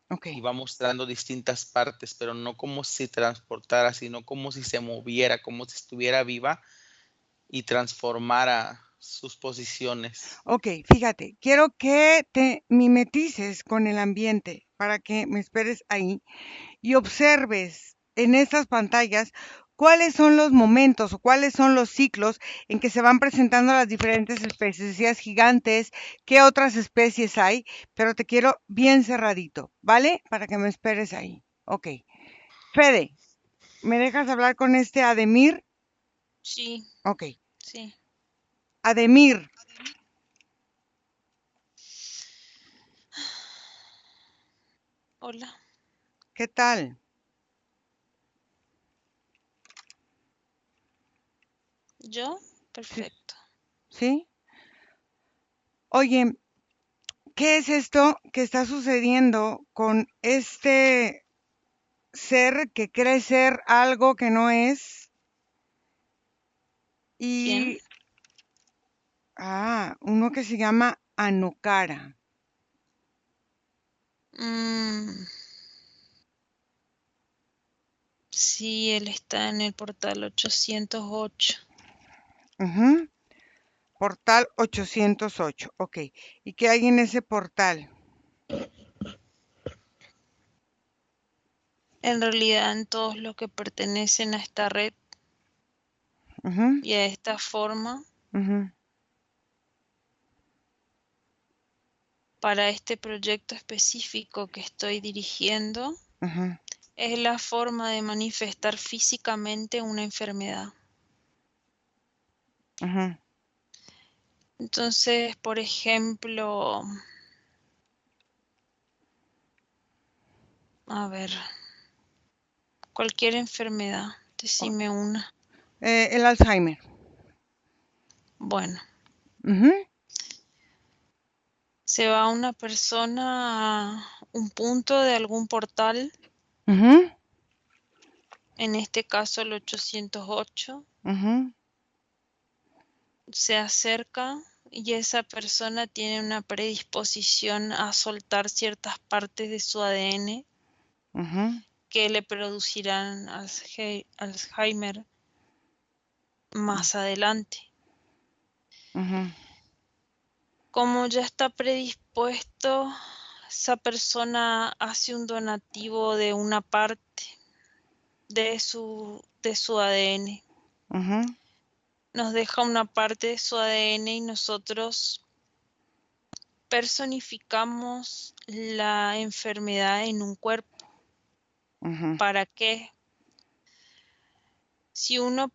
ok, y va mostrando distintas partes, pero no como si transportara, sino como si se moviera, como si estuviera viva y transformara sus posiciones. ok, fíjate, quiero que te mimetices con el ambiente para que me esperes ahí y observes en estas pantallas cuáles son los momentos o cuáles son los ciclos en que se van presentando las diferentes especies. Decías gigantes, ¿qué otras especies hay? Pero te quiero bien cerradito, ¿vale? Para que me esperes ahí. Ok. Fede, ¿Me dejas hablar con este Ademir? Sí, Ok. sí. Ademir, Hola. ¿qué tal? ¿Yo? Sí, Perfecto. ¿sí? Oye, ¿qué es esto que está sucediendo con este ser que cree ser algo que no es? ¿Quién? Y, uno que se llama Anukara. Mm, sí, él está en el portal 808. Ujú. Portal 808. Ok. ¿Y qué hay en ese portal? En realidad, en todos los que pertenecen a esta red Ujú, y a esta forma, ujú, para este proyecto específico que estoy dirigiendo, ujú, es la forma de manifestar físicamente una enfermedad. ujú, Entonces, por ejemplo, a ver, cualquier enfermedad, o- decime una. el Alzheimer. Bueno, Ujú, se va una persona a un punto de algún portal, ujú, en este caso el 808, ujú, se acerca y esa persona tiene una predisposición a soltar ciertas partes de su ADN ujú, que le producirán Alzheimer más adelante. ujú, Como ya está predispuesto, esa persona hace un donativo de una parte de su ADN. ujú, Nos deja una parte de su ADN y nosotros personificamos la enfermedad en un cuerpo. ujú. ¿Para qué? Si uno,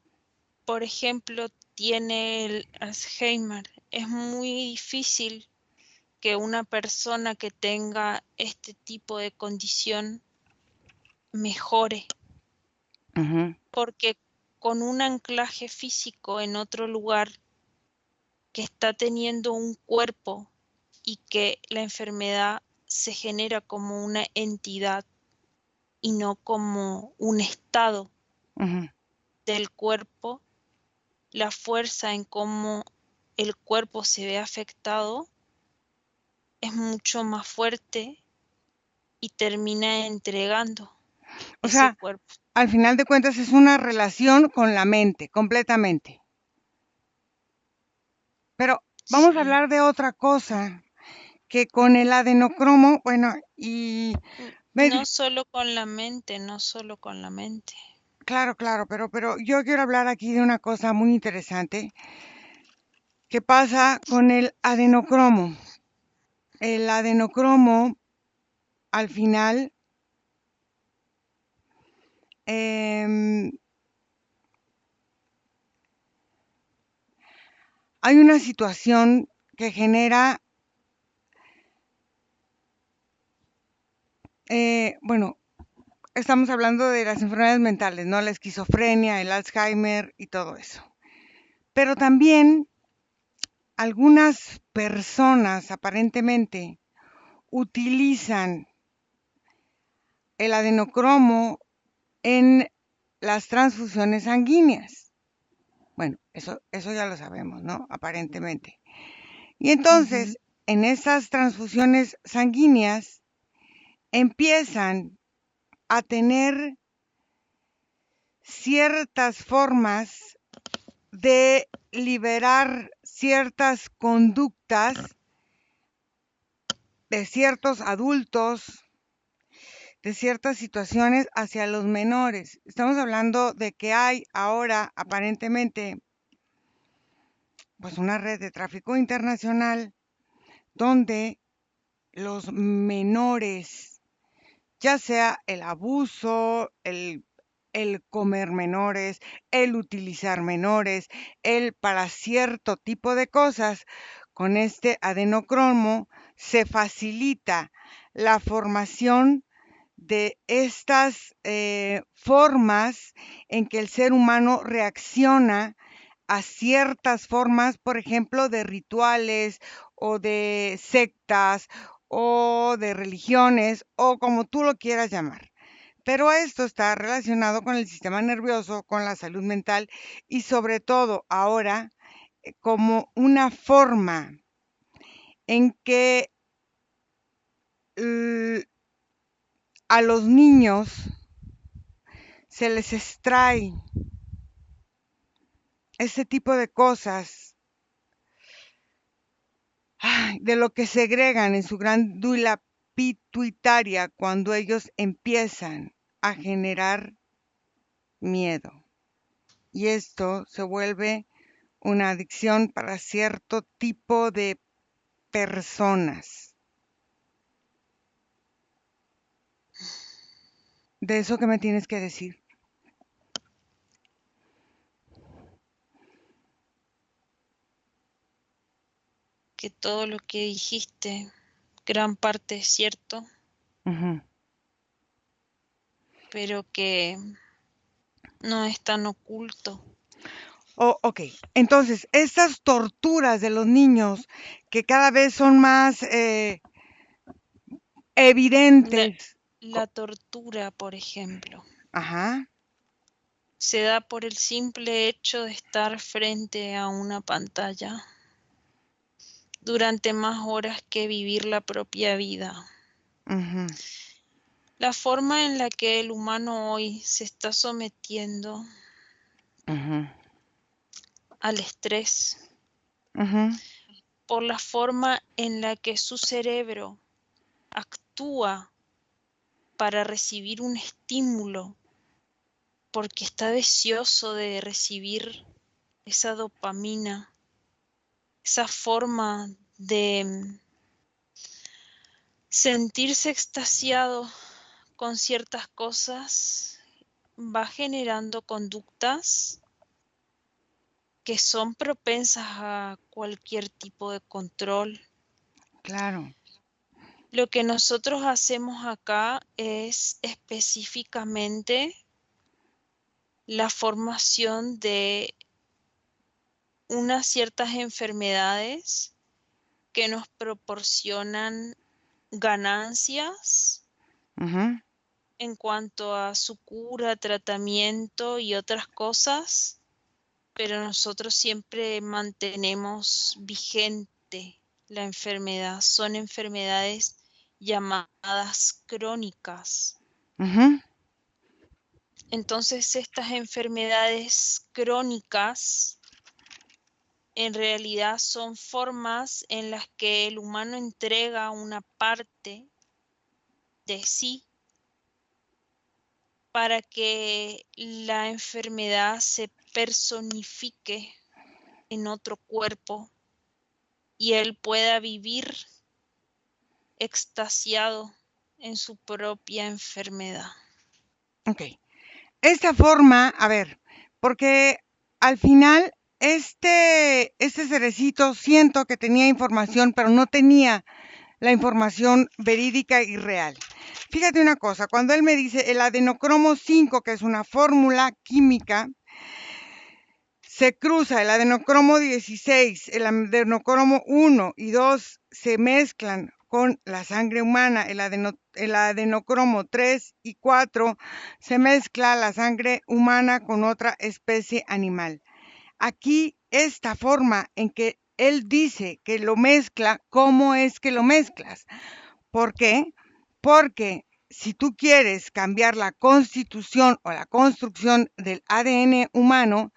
por ejemplo, tiene el Alzheimer, es muy difícil que una persona que tenga este tipo de condición mejore, Ujú, porque con un anclaje físico en otro lugar que está teniendo un cuerpo y que la enfermedad se genera como una entidad y no como un estado ujú. del cuerpo, la fuerza en cómo el cuerpo se ve afectado es mucho más fuerte y termina entregando O ese sea, cuerpo. al final de cuentas es una relación con la mente, completamente. Pero vamos a Sí, hablar de otra cosa, que con el adenocromo, bueno, y no solo con la mente, no solo con la mente. claro, claro, pero yo quiero hablar aquí de una cosa muy interesante que pasa con el adenocromo. El adenocromo, al final, em, hay una situación que genera, bueno, estamos hablando de las enfermedades mentales, ¿no? La esquizofrenia, el Alzheimer y todo eso. Pero también algunas personas aparentemente utilizan el adenocromo en las transfusiones sanguíneas. Bueno, eso ya lo sabemos, ¿no? Aparentemente. Y Ujú. entonces, en esas transfusiones sanguíneas empiezan a tener ciertas formas de liberar ciertas conductas de ciertos adultos, de ciertas situaciones hacia los menores. Estamos hablando de que hay ahora aparentemente pues una red de tráfico internacional donde los menores, ya sea el abuso, el el comer menores, el utilizar menores, el para cierto tipo de cosas. Con este adenocromo se facilita la formación de estas formas en que el ser humano reacciona a ciertas formas, por ejemplo, de rituales o de sectas o de religiones o como tú lo quieras llamar. Pero esto está relacionado con el sistema nervioso, con la salud mental y sobre todo ahora como una forma en que a los niños se les extrae ese tipo de cosas de lo que segregan en su glándula pituitaria cuando ellos empiezan a generar miedo. Y esto se vuelve una adicción para cierto tipo de personas. De eso que me tienes que decir. Que todo lo que dijiste, gran parte es cierto, Ujú. pero que no es tan oculto. Ok, entonces, estas torturas de los niños que cada vez son más evidentes. La tortura, por ejemplo, Ajá, se da por el simple hecho de estar frente a una pantalla durante más horas que vivir la propia vida. ujú, La forma en la que el humano hoy se está sometiendo ujú, al estrés, ujú, por la forma en la que su cerebro actúa para recibir un estímulo, porque está deseoso de recibir esa dopamina, esa forma de sentirse extasiado con ciertas cosas, va generando conductas que son propensas a cualquier tipo de control. claro. Lo que nosotros hacemos acá es específicamente la formación de unas ciertas enfermedades que nos proporcionan ganancias Ujú, en cuanto a su cura, tratamiento y otras cosas, pero nosotros siempre mantenemos vigente la enfermedad. Son enfermedades llamadas crónicas. ujú, Entonces, estas enfermedades crónicas en realidad son formas en las que el humano entrega una parte de sí para que la enfermedad se personifique en otro cuerpo y él pueda vivir extasiado en su propia enfermedad. ok. Esta forma, a ver, porque al final este cerecito siento que tenía información, pero no tenía la información verídica y real. Fíjate una cosa, cuando él me dice el adenocromo 5, que es una fórmula química, se cruza el adenocromo 16, el adenocromo 1 y 2 se mezclan con la sangre humana, el adenocromo 3 y 4 se mezcla la sangre humana con otra especie animal. Aquí esta forma en que él dice que lo mezcla, ¿cómo es que lo mezclas? ¿Por qué? Porque si tú quieres cambiar la constitución o la construcción del ADN humano,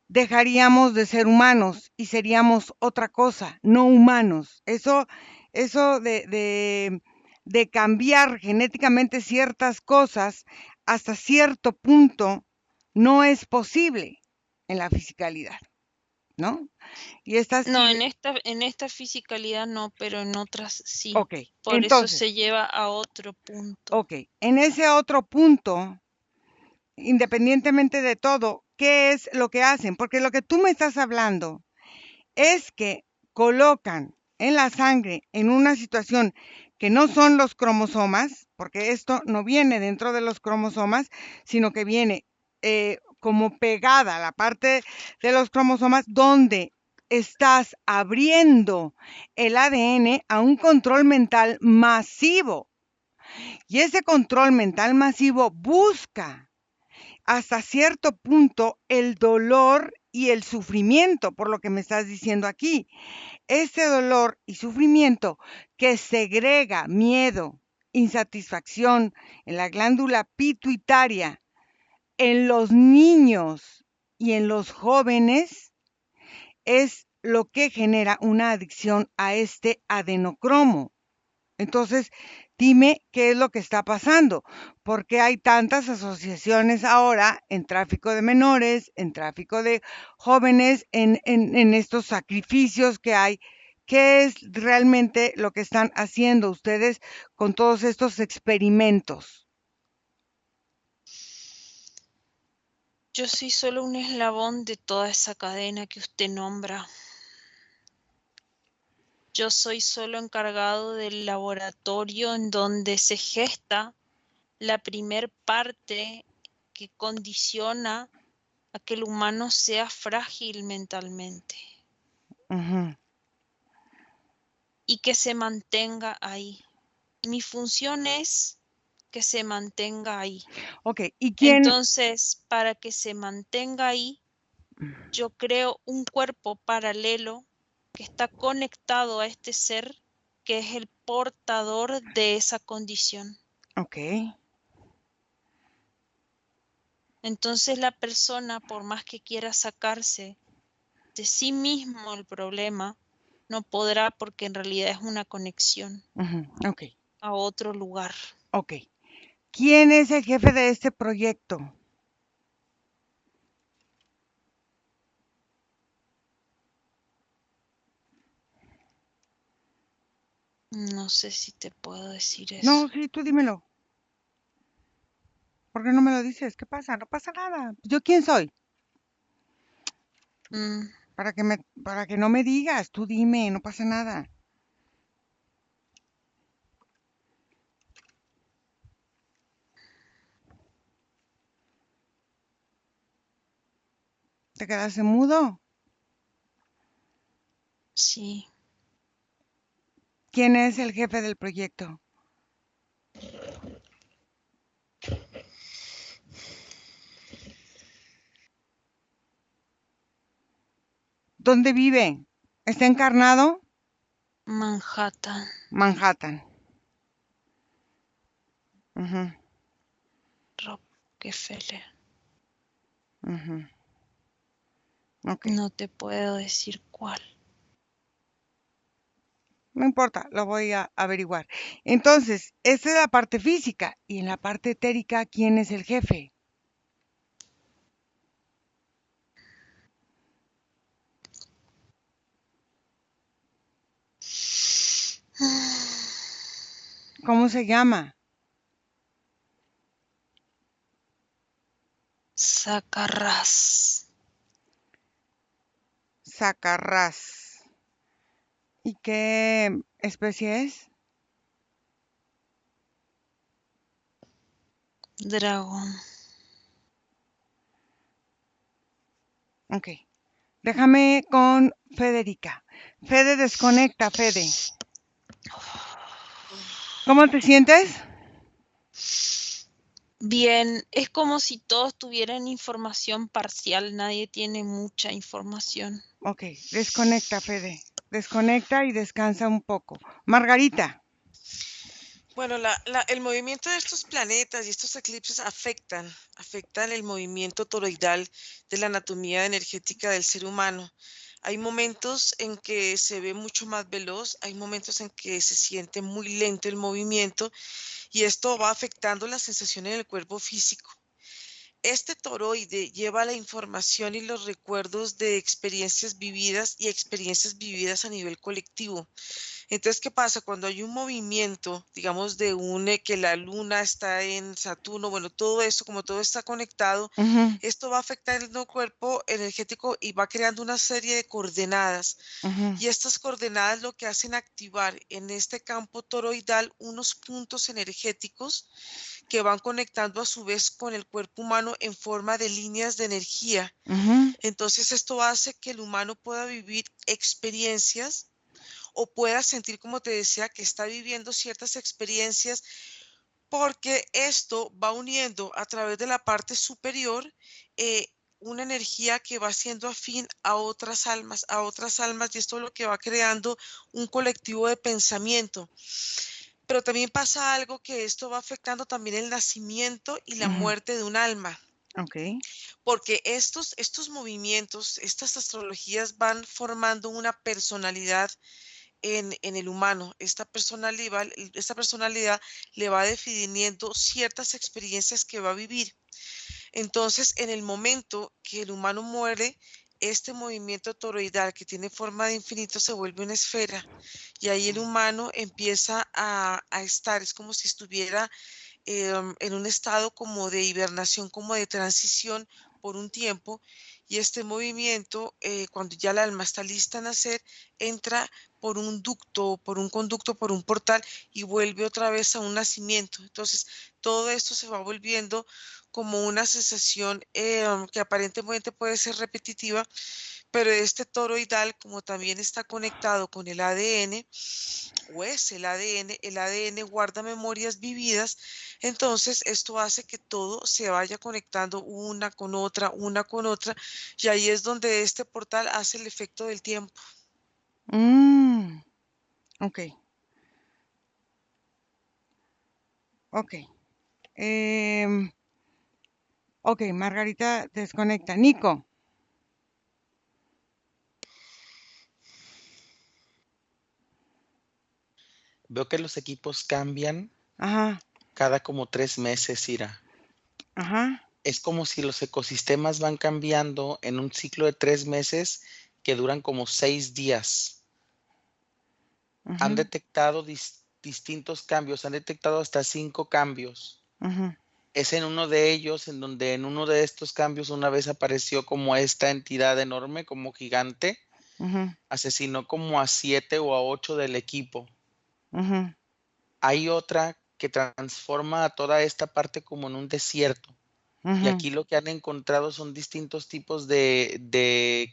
dejaríamos de ser humanos y seríamos otra cosa, no humanos. Eso de cambiar genéticamente ciertas cosas hasta cierto punto no es posible en la fisicalidad, ¿no? Y estas, No, en esta fisicalidad no, pero en otras sí. ok, Por eso entonces, se lleva a otro punto. ok, en ese otro punto independientemente de todo, ¿qué es lo que hacen? Porque lo que tú me estás hablando es que colocan en la sangre en una situación que no son los cromosomas, porque esto no viene dentro de los cromosomas, sino que viene como pegada a la parte de los cromosomas donde estás abriendo el ADN a un control mental masivo. Y ese control mental masivo busca hasta cierto punto el dolor y el sufrimiento, por lo que me estás diciendo aquí. Ese dolor y sufrimiento que segrega miedo, insatisfacción en la glándula pituitaria, en los niños y en los jóvenes, es lo que genera una adicción a este adenocromo. Entonces, dime qué es lo que está pasando, porque hay tantas asociaciones ahora en tráfico de menores, en tráfico de jóvenes, en estos sacrificios que hay. ¿Qué es realmente lo que están haciendo ustedes con todos estos experimentos? Yo soy solo un eslabón de toda esa cadena que usted nombra. Yo soy solo encargado del laboratorio en donde se gesta la primer parte que condiciona a que el humano sea frágil mentalmente Ujú. y que se mantenga ahí. Mi función es que se mantenga ahí. Ok, ¿y quién? Entonces, para que se mantenga ahí, yo creo un cuerpo paralelo que está conectado a este ser que es el portador de esa condición. Ok, Entonces la persona, por más que quiera sacarse de sí mismo el problema, no podrá porque en realidad es una conexión ujú, ok, a otro lugar. ok. ¿Quién es el jefe de este proyecto? No sé si te puedo decir No, eso. sí, tú dímelo. ¿Por qué no me lo dices? ¿Qué pasa? No pasa nada. ¿Yo quién soy? Mm, Para que no me digas, tú dime, no pasa nada. ¿Te quedaste mudo? sí, ¿Quién es el jefe del proyecto? ¿Dónde vive? ¿Está encarnado? Manhattan, Manhattan. Ujú, Rockefeller. ujú. Ok, No te puedo decir cuál. no importa, lo voy a averiguar. Entonces, esta es la parte física. Y en la parte etérica, ¿quién es el jefe? ¿Cómo se llama? Sacarrás. Sacarrás. ¿Y qué especie es? Dragón. Ok. Déjame con Federica. Fede, desconecta, Fede. ¿Cómo te sientes? Bien, es como si todos tuvieran información parcial, nadie tiene mucha información. Ok, desconecta, Fede. Desconecta y descansa un poco. Margarita. Bueno, el movimiento de estos planetas y estos eclipses afectan el movimiento toroidal de la anatomía energética del ser humano. Hay momentos en que se ve mucho más veloz, hay momentos en que se siente muy lento el movimiento y esto va afectando las sensaciones en el cuerpo físico. Este toroide lleva la información y los recuerdos de experiencias vividas y experiencias vividas a nivel colectivo. Entonces, ¿qué pasa? Cuando hay un movimiento, digamos, que la luna está en Saturno, bueno, todo esto, como todo está conectado, Ujú, esto va afectando el cuerpo energético y va creando una serie de coordenadas. ujú, Y estas coordenadas lo que hacen activar en este campo toroidal unos puntos energéticos que van conectando a su vez con el cuerpo humano en forma de líneas de energía. ujú, Entonces, esto hace que el humano pueda vivir experiencias o pueda sentir, como te decía, que está viviendo ciertas experiencias, porque esto va uniendo a través de la parte superior una energía que va siendo afín a otras almas, y esto es lo que va creando un colectivo de pensamiento. Pero también pasa algo, que esto va afectando también el nacimiento y la ujú. muerte de un alma, Ok. porque estos movimientos, estas astrologías van formando una personalidad en el humano. Esta personalidad le va definiendo ciertas experiencias que va a vivir. Entonces, en el momento que el humano muere, este movimiento toroidal que tiene forma de infinito se vuelve una esfera, y ahí el humano empieza a estar, es como si estuviera en un estado como de hibernación, como de transición por un tiempo, y este movimiento, cuando ya el alma está lista a nacer, entra por un ducto, por un conducto, por un portal, y vuelve otra vez a un nacimiento. Entonces, todo esto se va volviendo como una sensación que aparentemente puede ser repetitiva, pero este toroidal, como también está conectado con el ADN, o es el ADN guarda memorias vividas, entonces esto hace que todo se vaya conectando una con otra, y ahí es donde este portal hace el efecto del tiempo. Mm, ok, ok. Em, ok, Margarita desconecta. Nico. Veo que los equipos cambian Ajá, cada como 3 meses, Ira. ajá, Es como si los ecosistemas van cambiando en un ciclo de 3 meses que duran como 6 días. Han ujú, detectado distintos cambios, han detectado hasta 5 cambios. ujú, Es en uno de ellos en donde en uno de estos cambios una vez apareció como esta entidad enorme, como gigante, ujú, asesinó como a 7 o a 8 del equipo. ujú, Hay otra que transforma a toda esta parte como en un desierto. Y ujú, aquí lo que han encontrado son distintos tipos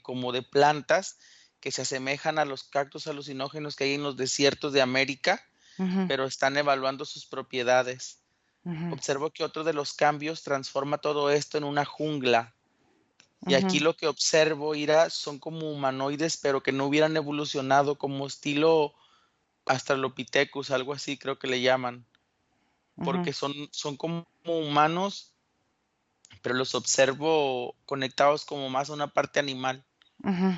como de plantas que se asemejan a los cactus alucinógenos que hay en los desiertos de América, ujú, pero están evaluando sus propiedades. ujú, Observo que otro de los cambios transforma todo esto en una jungla. Y ujú, aquí lo que observo, Ira, son como humanoides, pero que no hubieran evolucionado como estilo Australopithecus, algo así creo que le llaman, ujú, porque son como humanos, pero los observo conectados como más a una parte animal. ujú,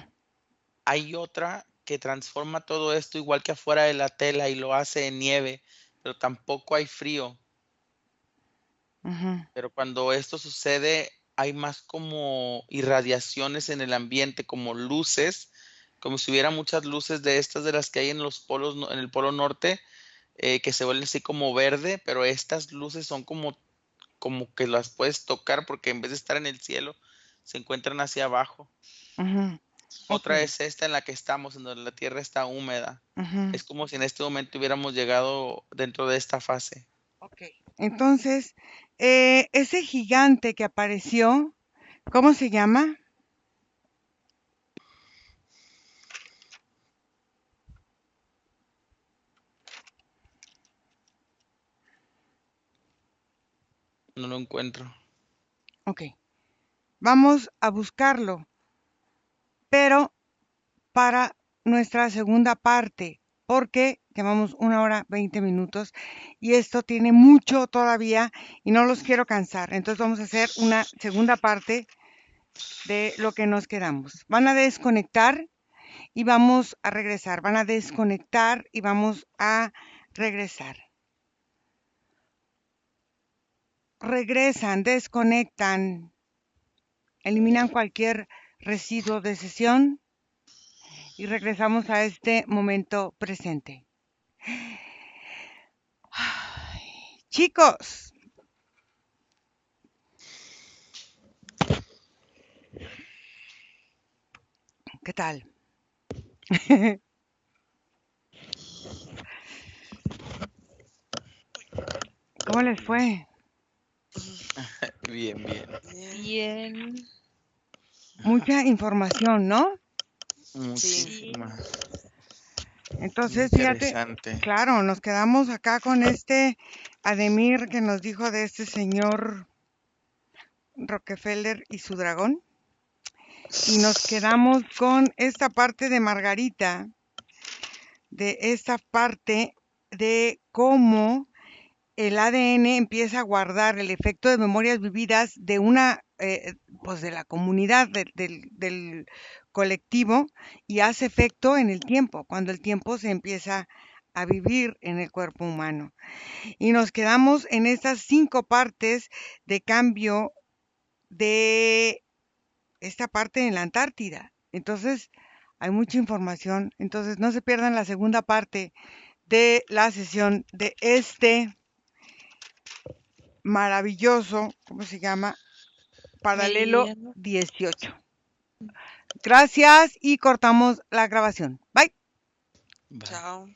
Hay otra que transforma todo esto igual que afuera de la tela y lo hace en nieve, pero tampoco hay frío. ujú, Pero cuando esto sucede, hay más como irradiaciones en el ambiente, como luces, como si hubiera muchas luces de estas de las que hay en los polos, en el polo norte, que se vuelven así como verde, pero estas luces son como que las puedes tocar porque en vez de estar en el cielo, se encuentran hacia abajo. ujú. Ok, Otra es esta en la que estamos, en donde la tierra está húmeda. ujú, Es como si en este momento hubiéramos llegado dentro de esta fase. ok. Entonces, ese gigante que apareció, ¿cómo se llama? No lo encuentro. Ok, vamos a buscarlo, pero para nuestra segunda parte, porque llevamos 1 hora 20 minutos y esto tiene mucho todavía y no los quiero cansar. Entonces vamos a hacer una segunda parte de lo que nos quedamos. Van a desconectar y vamos a regresar. Van a desconectar y vamos a regresar. Regresan, desconectan, eliminan cualquier residuo de sesión y regresamos a este momento presente. Ay, chicos, ¿qué tal? ¿Cómo les fue? Bien, bien. Bien. Mucha información, ¿no? Muchísima. Entonces, fíjate, Interesante. claro, nos quedamos acá con este Ademir que nos dijo de este señor Rockefeller y su dragón. Y nos quedamos con esta parte de Margarita, de esta parte de cómo el ADN empieza a guardar el efecto de memorias vividas de una, pues de la comunidad, del colectivo, y hace efecto en el tiempo, cuando el tiempo se empieza a vivir en el cuerpo humano. Y nos quedamos en estas 5 partes de cambio de esta parte en la Antártida. Entonces, hay mucha información. Entonces, no se pierdan la segunda parte de la sesión de este maravilloso, ¿cómo se llama? Paralelo Meridiano. 18. Gracias y cortamos la grabación. Bye. Bye. Chao.